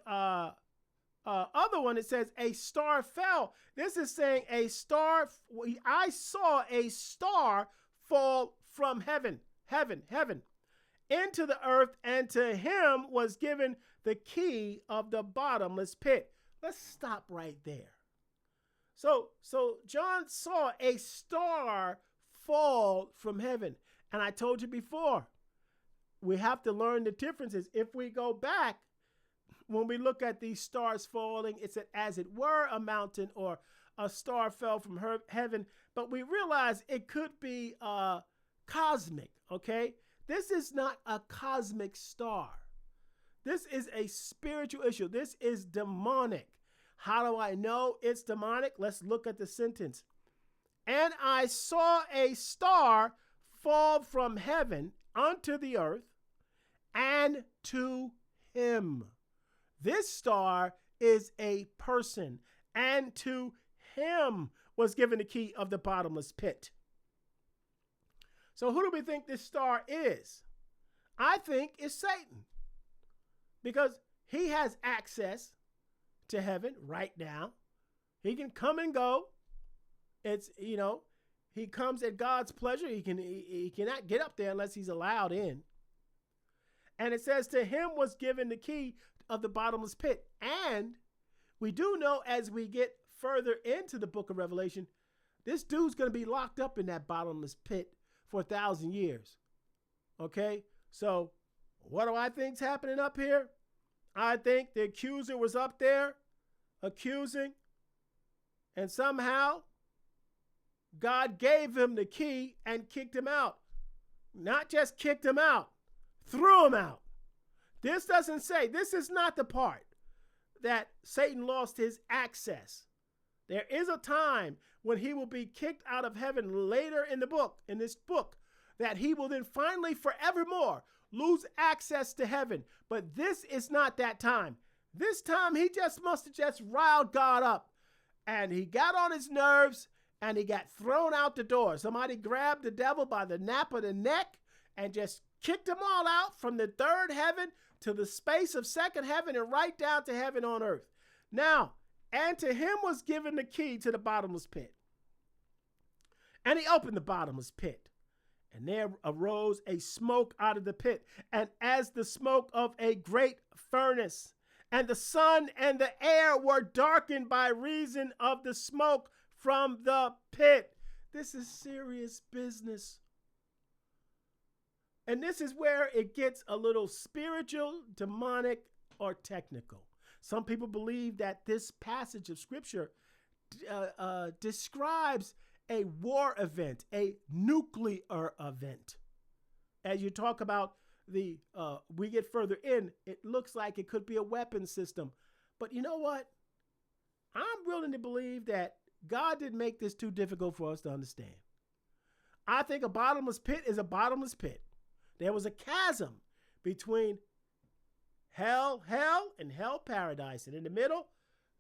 other one, it says a star fell. This is saying a star. I saw a star fall from heaven, into the earth, and to him was given the key of the bottomless pit. Let's stop right there. So John saw a star fall from heaven. And I told you before, we have to learn the differences. If we go back, when we look at these stars falling, it's as it were a mountain or a star fell from heaven. But we realize it could be cosmic, okay? This is not a cosmic star. This is a spiritual issue. This is demonic. How do I know it's demonic? Let's look at the sentence. And I saw a star fall from heaven unto the earth, and to him. This star is a person, and to him was given the key of the bottomless pit. So who do we think this star is? I think it's Satan, because he has access to heaven right now. He can come and go. It's, he comes at God's pleasure. He cannot get up there unless he's allowed in. And it says to him was given the key of the bottomless pit. And we do know as we get further into the book of Revelation, this dude's going to be locked up in that bottomless pit for 1,000 years. Okay? So what do I think's happening up here? I think the accuser was up there accusing. And somehow God gave him the key and kicked him out. Not just kicked him out, threw him out. This doesn't say, this is not the part that Satan lost his access. There is a time when he will be kicked out of heaven later in the book, in this book, that he will then finally forevermore lose access to heaven. But this is not that time. This time he just must have just riled God up, and he got on his nerves and he got thrown out the door. Somebody grabbed the devil by the nape of the neck and just kicked him all out from the third heaven to the space of second heaven and right down to heaven on earth. Now, and to him was given the key to the bottomless pit. And he opened the bottomless pit. And there arose a smoke out of the pit, and as the smoke of a great furnace. And the sun and the air were darkened by reason of the smoke from the pit. This is serious business. And this is where it gets a little spiritual, demonic, or technical. Some people believe that this passage of scripture describes a war event, a nuclear event. As you talk about we get further in, it looks like it could be a weapon system. But you know what? I'm willing to believe that God didn't make this too difficult for us to understand. I think a bottomless pit is a bottomless pit. There was a chasm between hell, and hell paradise. And in the middle,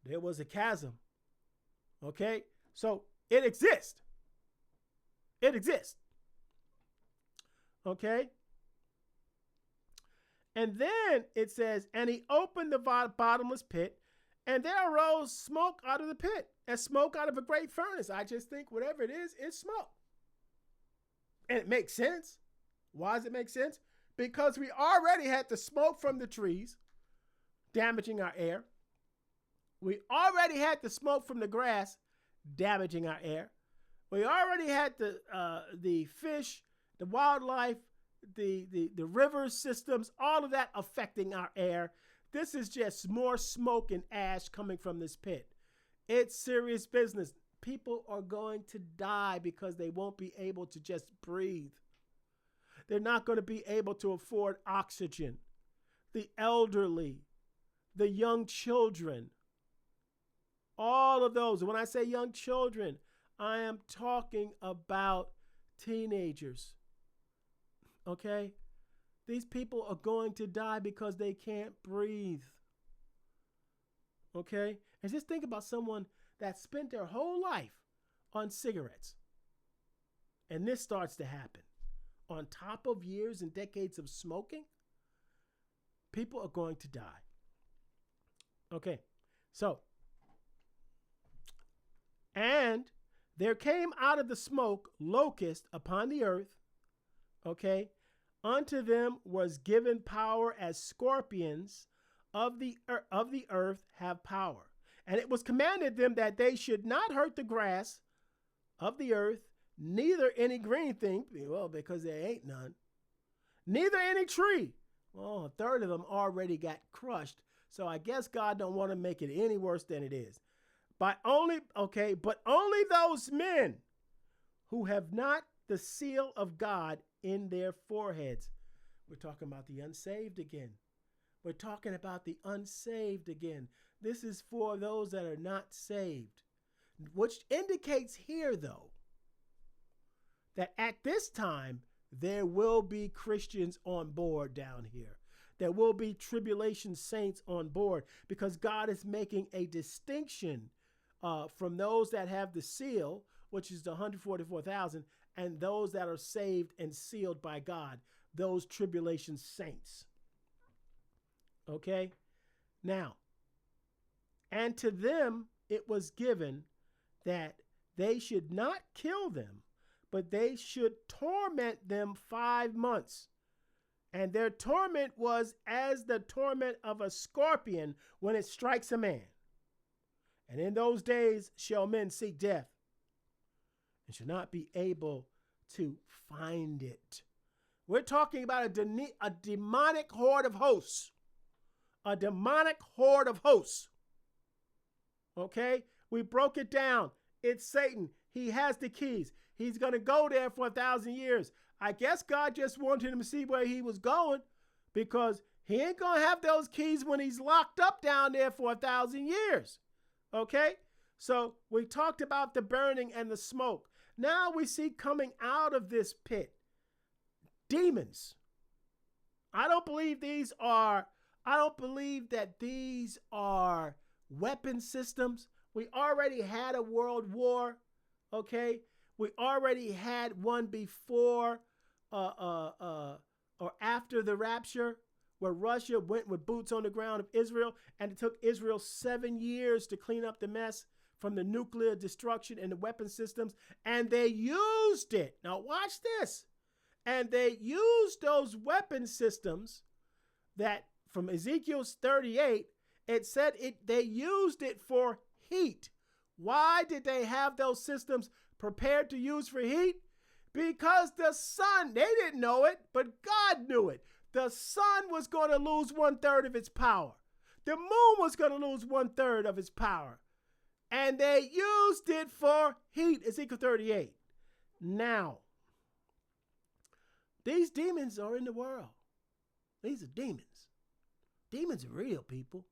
there was a chasm. Okay? So it exists. It exists. Okay? And then it says, and he opened the bottomless pit, and there arose smoke out of the pit, and smoke out of a great furnace. I just think whatever it is, it's smoke. And it makes sense. Why does it make sense? Because we already had the smoke from the trees damaging our air. We already had the smoke from the grass damaging our air. We already had the fish, the wildlife, the river systems, all of that affecting our air. This is just more smoke and ash coming from this pit. It's serious business. People are going to die because they won't be able to just breathe. They're not going to be able to afford oxygen. The elderly, the young children, all of those. When I say young children, I am talking about teenagers. Okay? These people are going to die because they can't breathe. Okay? And just think about someone that spent their whole life on cigarettes. And this starts to happen. On top of years and decades of smoking, people are going to die. Okay, so, and there came out of the smoke locust upon the earth, okay, unto them was given power as scorpions of the earth have power. And it was commanded them that they should not hurt the grass of the earth, neither any green thing, well, because there ain't none, neither any tree. Well, a third of them already got crushed. So I guess God don't want to make it any worse than it is. But only those men who have not the seal of God in their foreheads. We're talking about the unsaved again. We're talking about the unsaved again. This is for those that are not saved, which indicates here, though, that at this time, there will be Christians on board down here. There will be tribulation saints on board because God is making a distinction from those that have the seal, which is the 144,000, and those that are saved and sealed by God, those tribulation saints. Okay? Now, and to them it was given that they should not kill them, but they should torment them 5 months. And their torment was as the torment of a scorpion when it strikes a man. And in those days shall men seek death, and shall not be able to find it. We're talking about a demonic horde of hosts. A demonic horde of hosts. Okay? We broke it down. It's Satan. He has the keys. He's going to go there for 1,000 years. I guess God just wanted him to see where he was going, because he ain't going to have those keys when he's locked up down there for 1,000 years. Okay? So we talked about the burning and the smoke. Now we see coming out of this pit demons. I don't believe that these are weapon systems. We already had a world war, okay? We already had one before or after the rapture, where Russia went with boots on the ground of Israel, and it took Israel 7 years to clean up the mess from the nuclear destruction and the weapon systems, and they used it. Now watch this. And they used those weapon systems that from Ezekiel 38, it said they used it for heat. Why did they have those systems prepared to use for heat? Because the sun, they didn't know it, but God knew it. The sun was going to lose 1/3 of its power. The moon was going to lose 1/3 of its power. And they used it for heat, Ezekiel 38. Now, these demons are in the world. These are demons. Demons are real, people.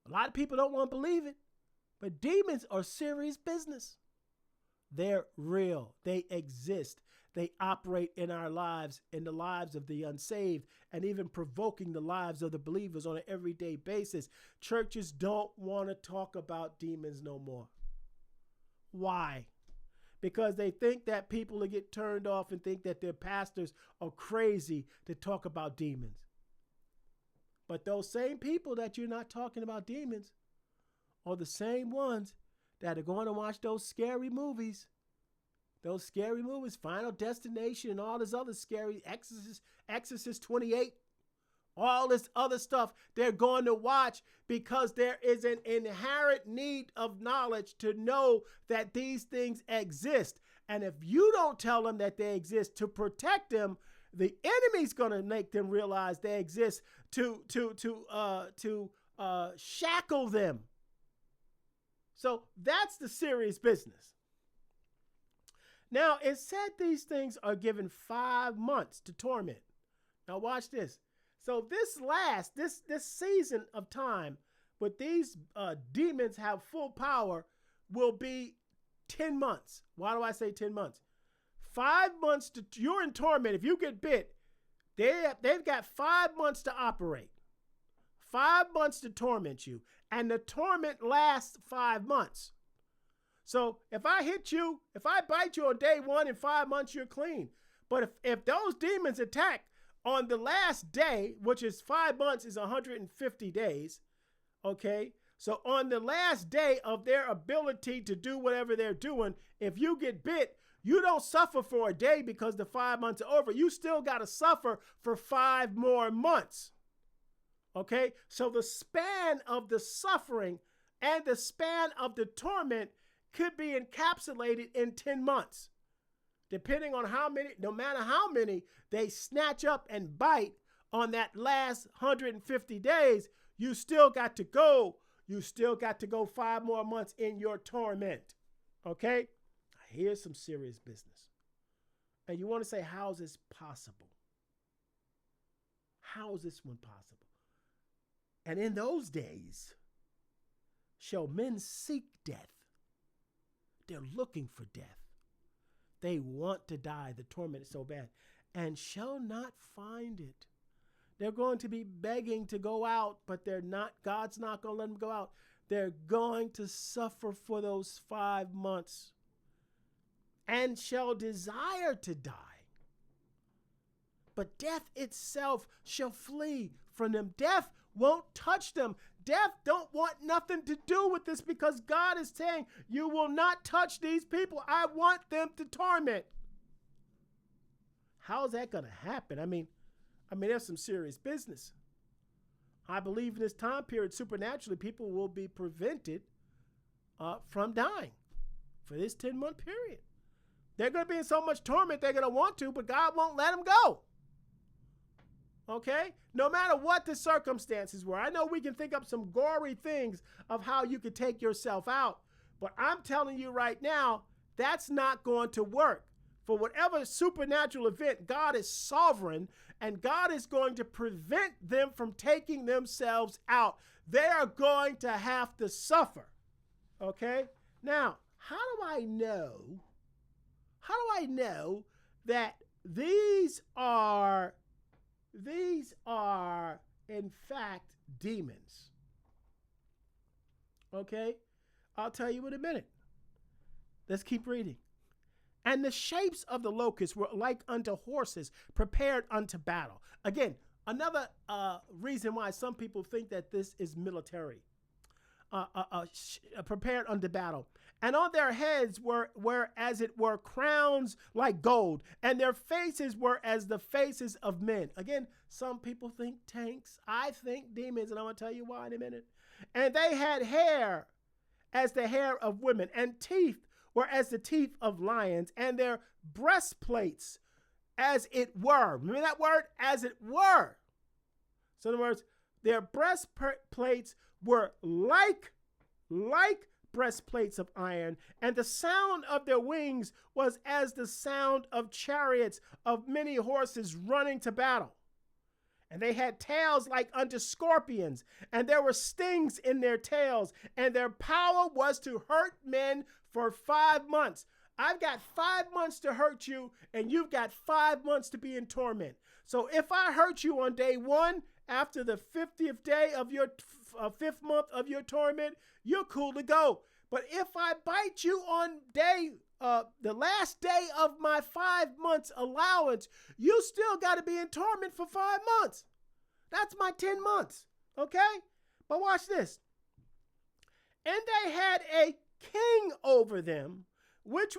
A lot of people don't want to believe it, but demons are serious business. They're real. They exist. They operate in our lives, in the lives of the unsaved, and even provoking the lives of the believers on an everyday basis. Churches don't want to talk about demons no more. Why? Because they think that people will get turned off and think that their pastors are crazy to talk about demons. But those same people that you're not talking about demons are the same ones that are going to watch those scary movies. Those scary movies, Final Destination and all this other scary, Exorcist 28, all this other stuff they're going to watch, because there is an inherent need of knowledge to know that these things exist. And if you don't tell them that they exist to protect them, the enemy's going to make them realize they exist to shackle them. So that's the serious business. Now, it said these things are given 5 months to torment. Now, watch this. So this season of time, with these demons have full power, will be 10 months. Why do I say 10 months? 5 months you're in torment. If you get bit, they've got 5 months to operate. 5 months to torment you. And the torment lasts 5 months. So if I hit you, if I bite you on day 1, in 5 months, you're clean. But if those demons attack on the last day, which is 5 months is 150 days, okay? So on the last day of their ability to do whatever they're doing, if you get bit, you don't suffer for a day because the 5 months are over. You still got to suffer for 5 more months, okay? So the span of the suffering and the span of the torment could be encapsulated in 10 months, depending on how many, no matter how many they snatch up and bite on that last 150 days, you still got to go. You still got to go 5 more months in your torment, okay? Here's some serious business. And you want to say, how is this possible? How is this one possible? And in those days shall men seek death. They're looking for death. They want to die. The torment is so bad. And shall not find it. They're going to be begging to go out, but they're not. God's not going to let them go out. They're going to suffer for those 5 months. And shall desire to die. But death itself shall flee from them. Death won't touch them. Death don't want nothing to do with this, because God is saying, you will not touch these people. I want them to torment. How is that going to happen? I mean, there's some serious business. I believe in this time period, supernaturally, people will be prevented from dying for this 10-month period. They're going to be in so much torment they're going to want to, but God won't let them go. Okay? No matter what the circumstances were. I know we can think up some gory things of how you could take yourself out, but I'm telling you right now, that's not going to work. For whatever supernatural event, God is sovereign, and God is going to prevent them from taking themselves out. They are going to have to suffer. Okay? Now, how do I know? How do I know that these are in fact demons? Okay? I'll tell you in a minute. Let's keep reading. And the shapes of the locusts were like unto horses prepared unto battle. Again, another reason why some people think that this is military. Prepared unto battle. And on their heads were as it were crowns like gold, and their faces were as the faces of men. Again, some people think tanks. I think demons, and I'm going to tell you why in a minute. And they had hair as the hair of women, and teeth were as the teeth of lions, and their breastplates as it were. Remember that word? As it were. So in other words, their breastplates were like breastplates of iron, and the sound of their wings was as the sound of chariots of many horses running to battle. And they had tails like unto scorpions, and there were stings in their tails, and their power was to hurt men for 5 months. I've got 5 months to hurt you, and you've got 5 months to be in torment. So if I hurt you on day 1, after the 50th day of your 5th month of your torment, you're cool to go. But if I bite you on the last day of my 5 months allowance, you still got to be in torment for 5 months. That's my 10 months. Okay? But watch this. And they had a king over them, which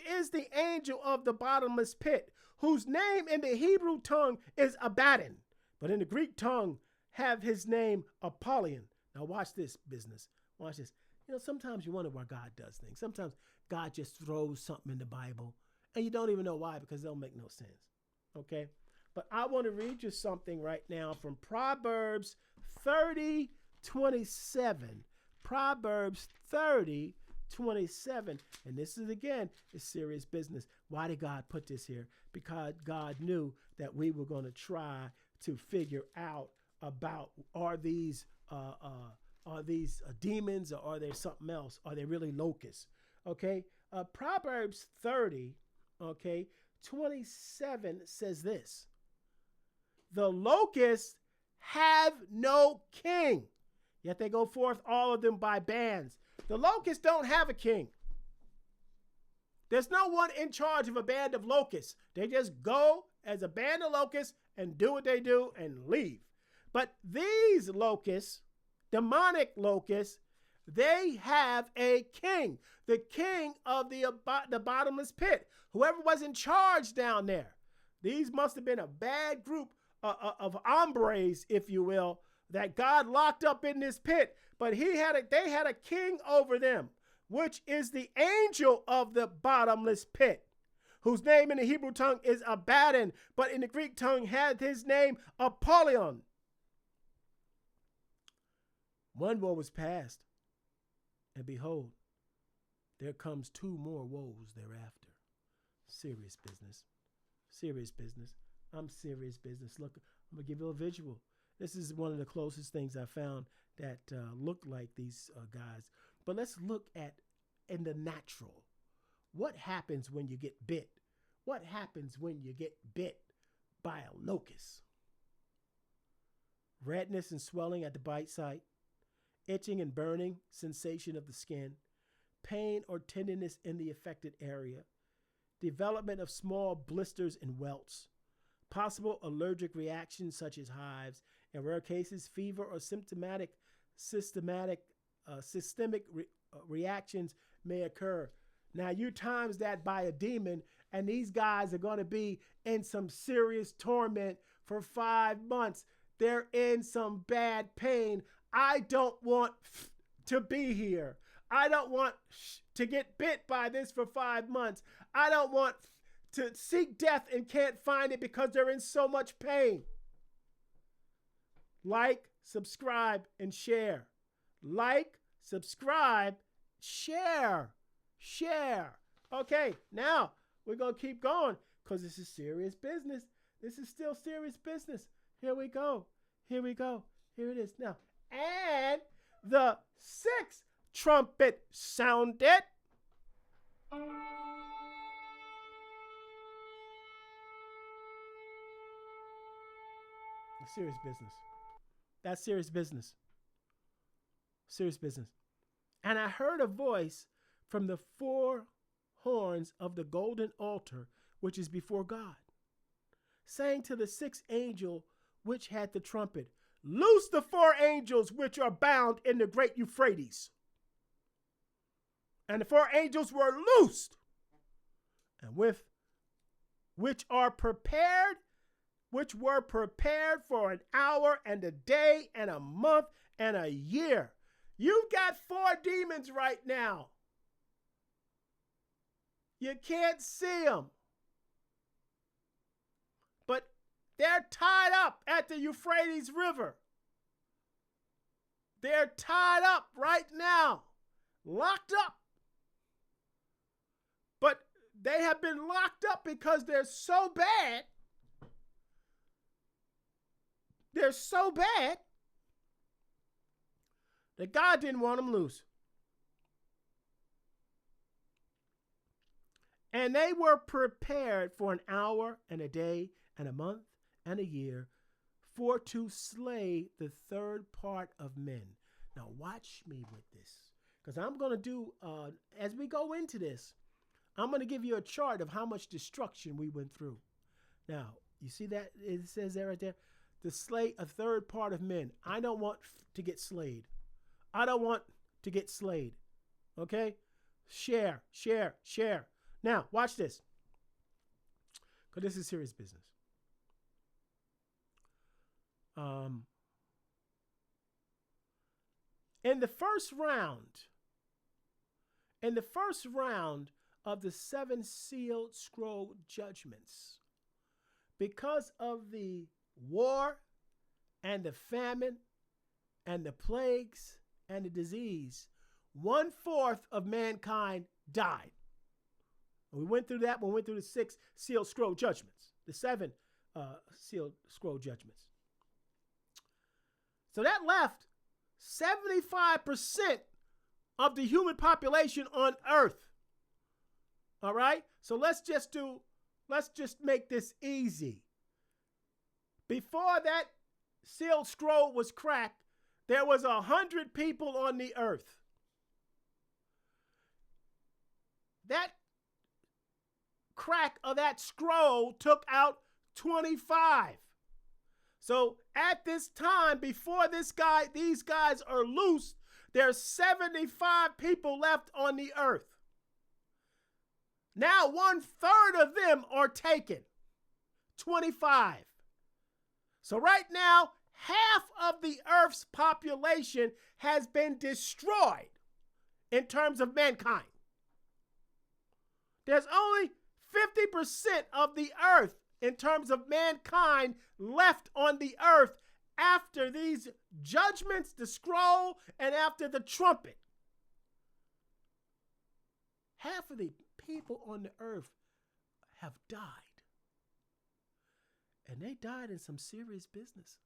is the angel of the bottomless pit, whose name in the Hebrew tongue is Abaddon, but in the Greek tongue have his name Apollyon. Now watch this business. Watch this. You know, sometimes you wonder why God does things. Sometimes God just throws something in the Bible and you don't even know why, because it don't make no sense. Okay? But I want to read you something right now from Proverbs 30:27. Proverbs 30:27. And this is, again, is serious business. Why did God put this here? Because God knew that we were going to try to figure out about, are these demons, or are they something else? Are they really locusts? Okay. Proverbs 30, okay, 27 says this: the locusts have no king, yet they go forth all of them by bands. The locusts don't have a king. There's no one in charge of a band of locusts. They just go as a band of locusts and do what they do and leave. But these locusts, demonic locusts, they have a king, the king of the bottomless pit, whoever was in charge down there. These must have been a bad group of hombres, if you will, that God locked up in this pit. But they had a king over them, which is the angel of the bottomless pit, whose name in the Hebrew tongue is Abaddon, but in the Greek tongue had his name Apollyon. One woe was past, and behold, there comes 2 more woes thereafter. Serious business. Serious business. I'm serious business. Look, I'm going to give you a visual. This is one of the closest things I found that look like these guys. But let's look at in the natural. What happens when you get bit? What happens when you get bit by a locust? Redness and swelling at the bite site, itching and burning sensation of the skin, pain or tenderness in the affected area, development of small blisters and welts, possible allergic reactions such as hives, in rare cases, fever or systemic reactions may occur. Now, you times that by a demon, and these guys are going to be in some serious torment for 5 months. They're in some bad pain. I don't want to be here. I don't want to get bit by this for 5 months. I don't want to seek death and can't find it because they're in so much pain. Like, subscribe, and share. Like, subscribe, share. Share. Okay, now we're going to keep going because this is serious business. This is still serious business. Here we go. Here we go. Here it is now. And the sixth trumpet sounded. Serious business. That's serious business. Serious business. And I heard a voice from the four horns of the golden altar, which is before God, saying to the sixth angel which had the trumpet, loose the four angels which are bound in the great Euphrates. And the four angels were loosed, and with which were prepared for an hour and a day and a month and a year. You've got four demons right now. You can't see them. But they're tied up at the Euphrates River. They're tied up right now, locked up. But they have been locked up because they're so bad. They're so bad that God didn't want them loose. And they were prepared for an hour and a day and a month and a year for to slay the third part of men. Now watch me with this, because I'm going to do, as we go into this, I'm going to give you a chart of how much destruction we went through. Now, you see that? It says there right there, to slay a third part of men. I don't want to get slayed. I don't want to get slayed. Okay? Share, share, share. Now, watch this, because this is serious business. In the first round of the seven sealed scroll judgments, because of the war and the famine and the plagues and the disease, 1/4 of mankind died. We went through that when we went through the 6 sealed scroll judgments, the 7 sealed scroll judgments. So that left 75% of the human population on earth. All right? So let's just make this easy. Before that sealed scroll was cracked, there was 100 people on the earth. That crack of that scroll took out 25. So at this time, before these guys are loosed, there's 75 people left on the earth. Now 1/3 of them are taken. 25. So right now, half of the earth's population has been destroyed in terms of mankind. There's only 50% of the earth in terms of mankind left on the earth after these judgments, the scroll, and after the trumpet. Half of the people on the earth have died. And they died in some serious business.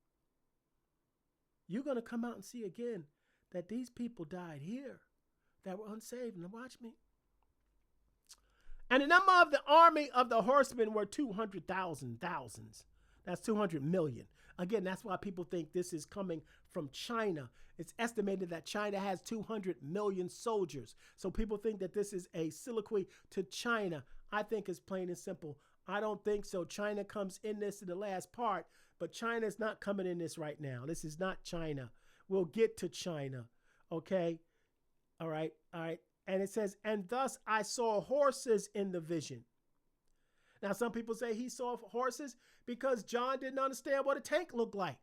You're going to come out and see again that these people died here that were unsaved. Now watch me. And the number of the army of the horsemen were 200,000 thousands. That's 200 million. Again, that's why people think this is coming from China. It's estimated that China has 200 million soldiers. So people think that this is a soliloquy to China. I think it's plain and simple. I don't think so. China comes in this in the last part, but China is not coming in this right now. This is not China. We'll get to China. Okay? All right. All right. And it says, and thus I saw horses in the vision. Now, some people say he saw horses because John didn't understand what a tank looked like.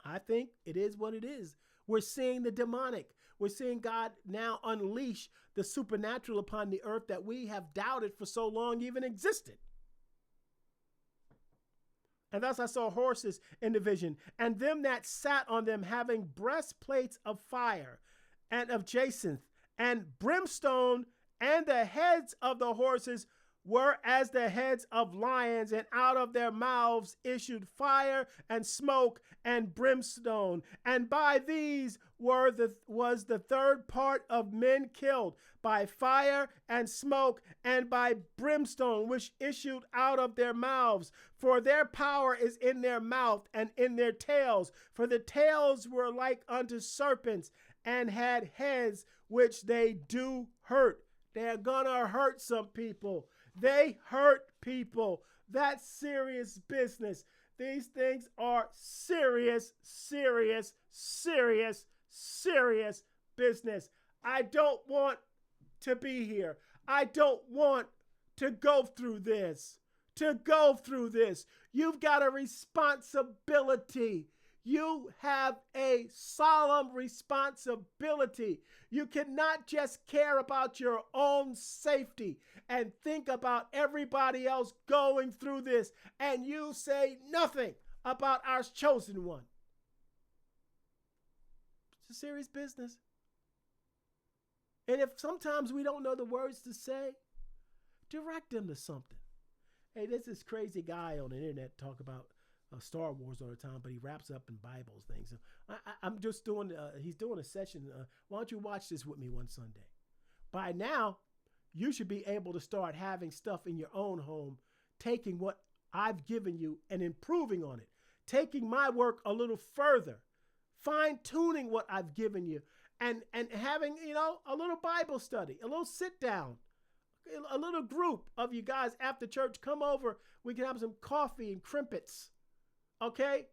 I think it is what it is. We're seeing the demonic. We're seeing God now unleash the supernatural upon the earth that we have doubted for so long even existed. And thus I saw horses in the vision, and them that sat on them having breastplates of fire and of jacinth and brimstone, and the heads of the horses were as the heads of lions, and out of their mouths issued fire and smoke and brimstone. And by these was the third part of men killed by fire and smoke and by brimstone, which issued out of their mouths. For their power is in their mouth and in their tails. For the tails were like unto serpents, and had heads which they do hurt. They're gonna hurt some people. They hurt people. That's serious business. These things are serious, serious, serious, serious business. I don't want to be here. I don't want to go through this. You've got a responsibility. You have a solemn responsibility. You cannot just care about your own safety and think about everybody else going through this, and you say nothing about our chosen one. It's a serious business. And if sometimes we don't know the words to say, direct them to something. Hey, there's this crazy guy on the internet talk about Star Wars all the time, but he wraps up in Bibles things. So I'm just doing, he's doing a session. Why don't you watch this with me one Sunday? By now, you should be able to start having stuff in your own home, taking what I've given you and improving on it, taking my work a little further, fine tuning what I've given you, and having, a little Bible study, a little sit down, a little group of you guys after church. Come over. We can have some coffee and crimpets. Okay?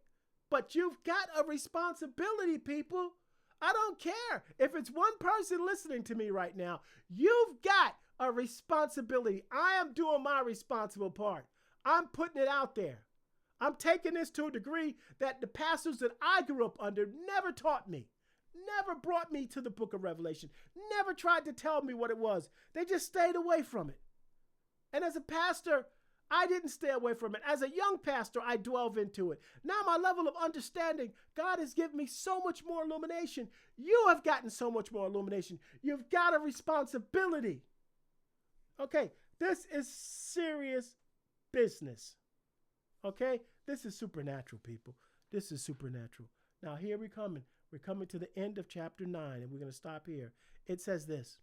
But you've got a responsibility, people. I don't care if it's one person listening to me right now. You've got a responsibility. I am doing my responsible part. I'm putting it out there. I'm taking this to a degree that the pastors that I grew up under never taught me, never brought me to the book of Revelation, never tried to tell me what it was. They just stayed away from it. And as a pastor, I didn't stay away from it. As a young pastor, I delve into it. Now my level of understanding, God has given me so much more illumination. You have gotten so much more illumination. You've got a responsibility. Okay, this is serious business. Okay, this is supernatural, people. This is supernatural. Now here we're coming. We're coming to the end of chapter 9, and we're going to stop here. It says this.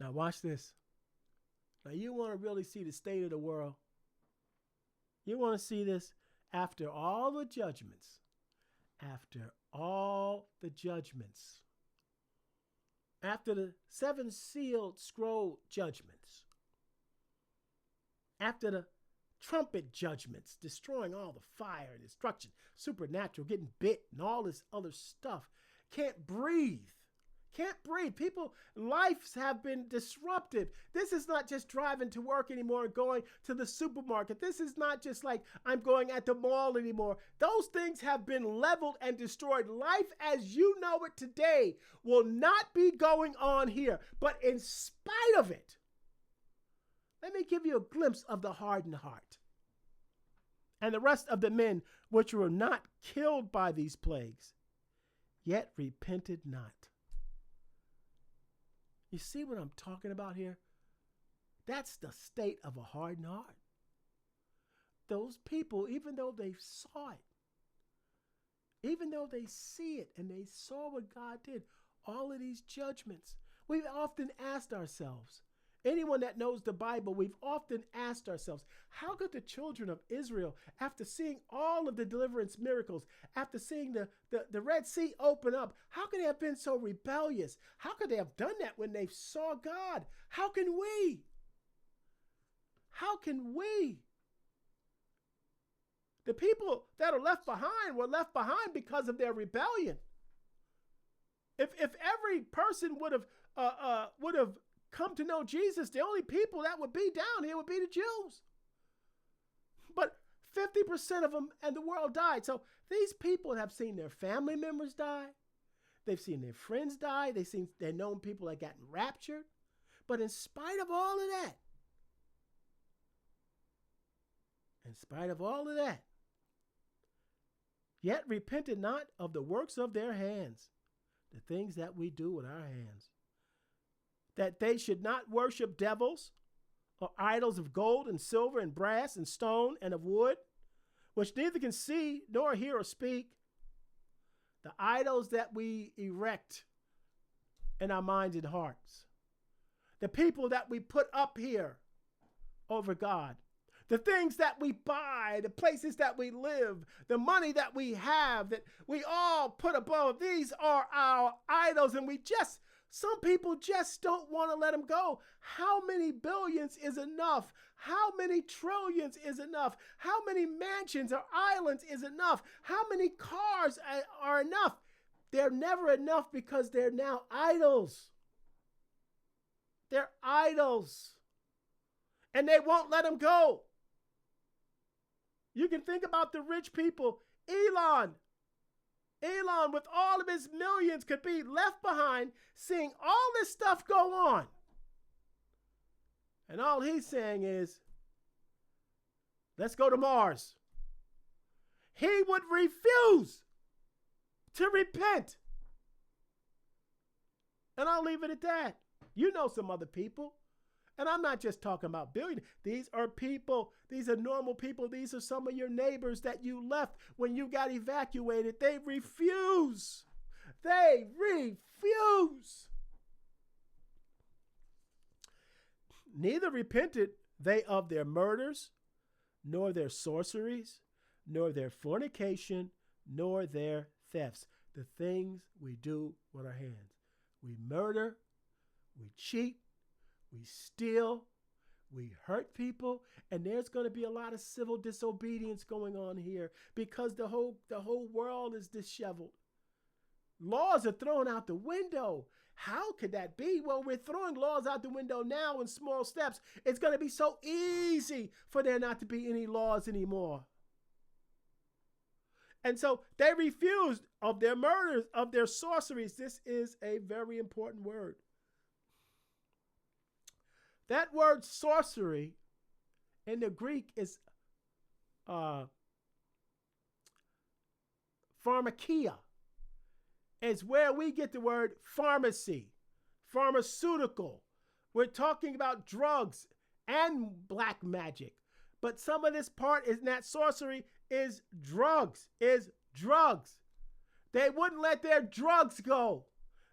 Now watch this. Now, you want to really see the state of the world. You want to see this after all the judgments. After all the judgments. After the 7 sealed scroll judgments. After the trumpet judgments, destroying all the fire and destruction, supernatural, getting bit and all this other stuff. Can't breathe. Can't breathe. People, lives have been disrupted. This is not just driving to work anymore and going to the supermarket. This is not just like I'm going at the mall anymore. Those things have been leveled and destroyed. Life as you know it today will not be going on here. But in spite of it, let me give you a glimpse of the hardened heart. And the rest of the men which were not killed by these plagues, yet repented not. You see what I'm talking about here? That's the state of a hardened heart. Those people, even though they saw it, even though they see it and they saw what God did, all of these judgments, we've often asked ourselves, anyone that knows the Bible, we've often asked ourselves, how could the children of Israel, after seeing all of the deliverance miracles, after seeing the Red Sea open up, how could they have been so rebellious? How could they have done that when they saw God? How can we? How can we? The people that are left behind were left behind because of their rebellion. If every person would have come to know Jesus, the only people that would be down here would be the Jews. But 50% of them and the world died. So these people have seen their family members die. They've seen their friends die. They've known people that gotten raptured. But in spite of all of that, In spite of all of that, yet repented not of the works of their hands, the things that we do with our hands, that they should not worship devils or idols of gold and silver and brass and stone and of wood, which neither can see nor hear or speak. The idols that we erect in our minds and hearts, the people that we put up here over God, the things that we buy, the places that we live, the money that we have, that we all put above. These are our idols, and some people just don't want to let them go. How many billions is enough? How many trillions is enough? How many mansions or islands is enough? How many cars are enough? They're never enough because they're now idols. They're idols. And they won't let them go. You can think about the rich people. Elon, with all of his millions, could be left behind seeing all this stuff go on. And all he's saying is, let's go to Mars. He would refuse to repent. And I'll leave it at that. You know some other people. And I'm not just talking about billionaires. These are people. These are normal people. These are some of your neighbors that you left when you got evacuated. They refuse. They refuse. Neither repented they of their murders, nor their sorceries, nor their fornication, nor their thefts. The things we do with our hands. We murder, we cheat, we steal, we hurt people, and there's going to be a lot of civil disobedience going on here because the whole world is disheveled. Laws are thrown out the window. How could that be? Well, we're throwing laws out the window now in small steps. It's going to be so easy for there not to be any laws anymore. And so they refused of their murders, of their sorceries. This is a very important word. That word sorcery in the Greek is pharmakia. It's where we get the word pharmacy, pharmaceutical. We're talking about drugs and black magic. But some of this part is not sorcery, is drugs. They wouldn't let their drugs go.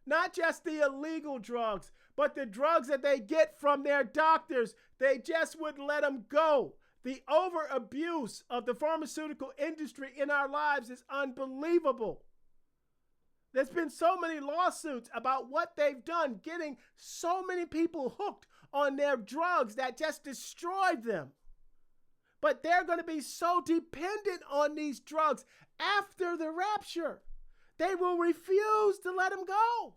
Not just the illegal drugs, but the drugs that they get from their doctors. They just wouldn't let them go. The over abuse of the pharmaceutical industry in our lives is unbelievable. There's been so many lawsuits about what they've done, getting so many people hooked on their drugs that just destroyed them. But they're going to be so dependent on these drugs after the rapture. They will refuse to let them go.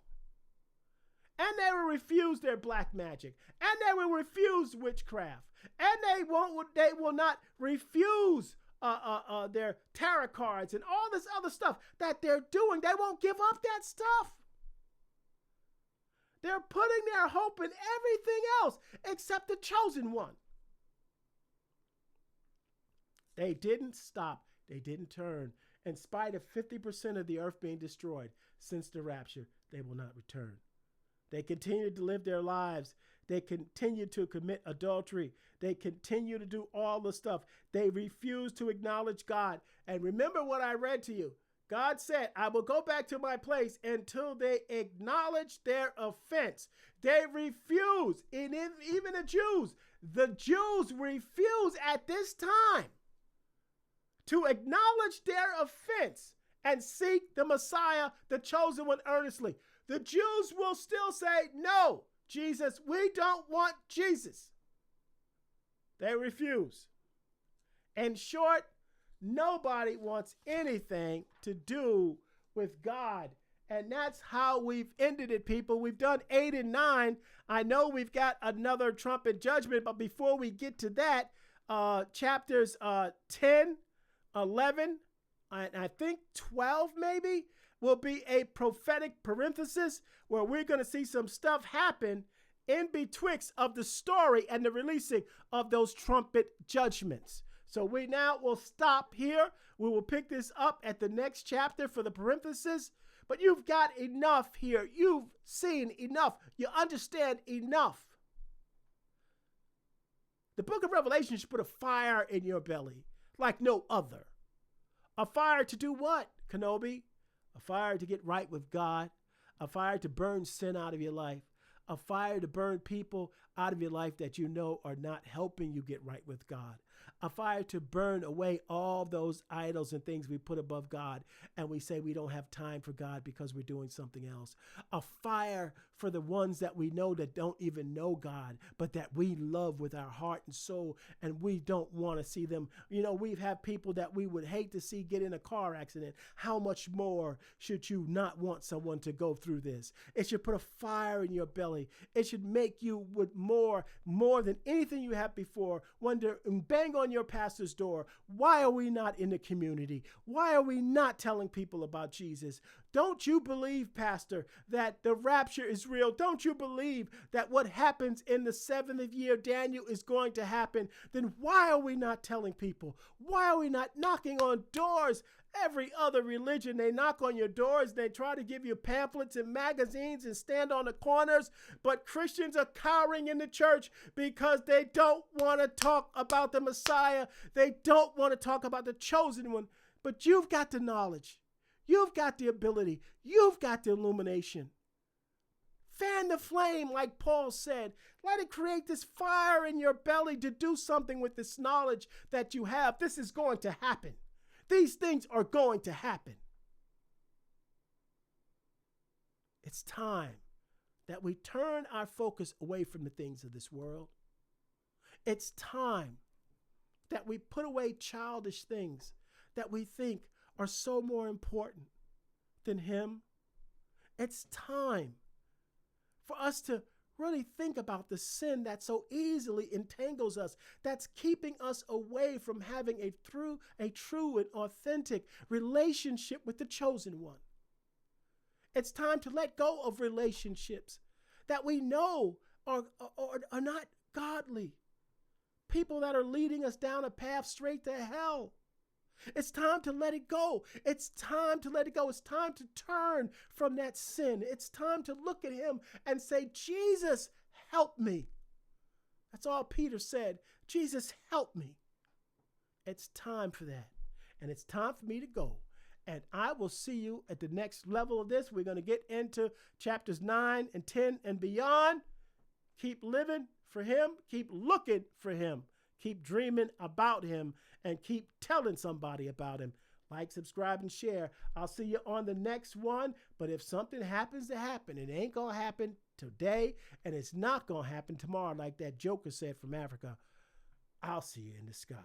And they will refuse their black magic. And they will refuse witchcraft. And they will not refuse their tarot cards and all this other stuff that they're doing. They won't give up that stuff. They're putting their hope in everything else except the chosen one. They didn't stop. They didn't turn. In spite of 50% of the earth being destroyed since the rapture, they will not return. They continue to live their lives. They continue to commit adultery. They continue to do all the stuff. They refuse to acknowledge God. And remember what I read to you. God said, I will go back to my place until they acknowledge their offense. They refuse. And even the Jews refuse at this time to acknowledge their offense and seek the Messiah, the chosen one, earnestly. The Jews will still say, no, Jesus, we don't want Jesus. They refuse. In short, nobody wants anything to do with God. And that's how we've ended it, people. We've done 8 and 9. I know we've got another trumpet judgment, but before we get to that, chapters 10, 11, and I think 12 maybe, will be a prophetic parenthesis where we're going to see some stuff happen in betwixt of the story and the releasing of those trumpet judgments. So we now will stop here. We will pick this up at the next chapter for the parenthesis. But you've got enough here. You've seen enough. You understand enough. The book of Revelation should put a fire in your belly like no other. A fire to do what, Kenobi? A fire to get right with God. A fire to burn sin out of your life. A fire to burn people out of your life that you know are not helping you get right with God. A fire to burn away all those idols and things we put above God, and we say we don't have time for God because we're doing something else. A fire for the ones that we know that don't even know God, but that we love with our heart and soul, and we don't want to see them. You know, we've had people that we would hate to see get in a car accident. How much more should you not want someone to go through this? It should put a fire in your belly. It should make you with more than anything you have before, wonder and bang on your pastor's door. Why are we not in the community? Why are we not telling people about Jesus? Don't you believe, Pastor, that the rapture is real? Don't you believe that what happens in the 7th year Daniel is going to happen? Then why are we not telling people? Why are we not knocking on doors? Every other religion, they knock on your doors, they try to give you pamphlets and magazines and stand on the corners, but Christians are cowering in the church because they don't want to talk about the Messiah. They don't want to talk about the chosen one, but you've got the knowledge. You've got the ability. You've got the illumination. Fan the flame, like Paul said. Let it create this fire in your belly to do something with this knowledge that you have. This is going to happen. These things are going to happen. It's time that we turn our focus away from the things of this world. It's time that we put away childish things that we think are so more important than Him. It's time for us to really think about the sin that so easily entangles us, that's keeping us away from having a true and authentic relationship with the chosen one. It's time to let go of relationships that we know are not godly, people that are leading us down a path straight to hell. It's time to let it go. It's time to let it go. It's time to turn from that sin. It's time to look at Him and say, Jesus, help me. That's all Peter said. Jesus, help me. It's time for that. And it's time for me to go. And I will see you at the next level of this. We're going to get into chapters 9 and 10 and beyond. Keep living for Him. Keep looking for Him. Keep dreaming about Him. And keep telling somebody about Him. Like, subscribe, and share. I'll see you on the next one. But if something happens to happen, it ain't going to happen today, and it's not going to happen tomorrow, like that joker said from Africa. I'll see you in the sky.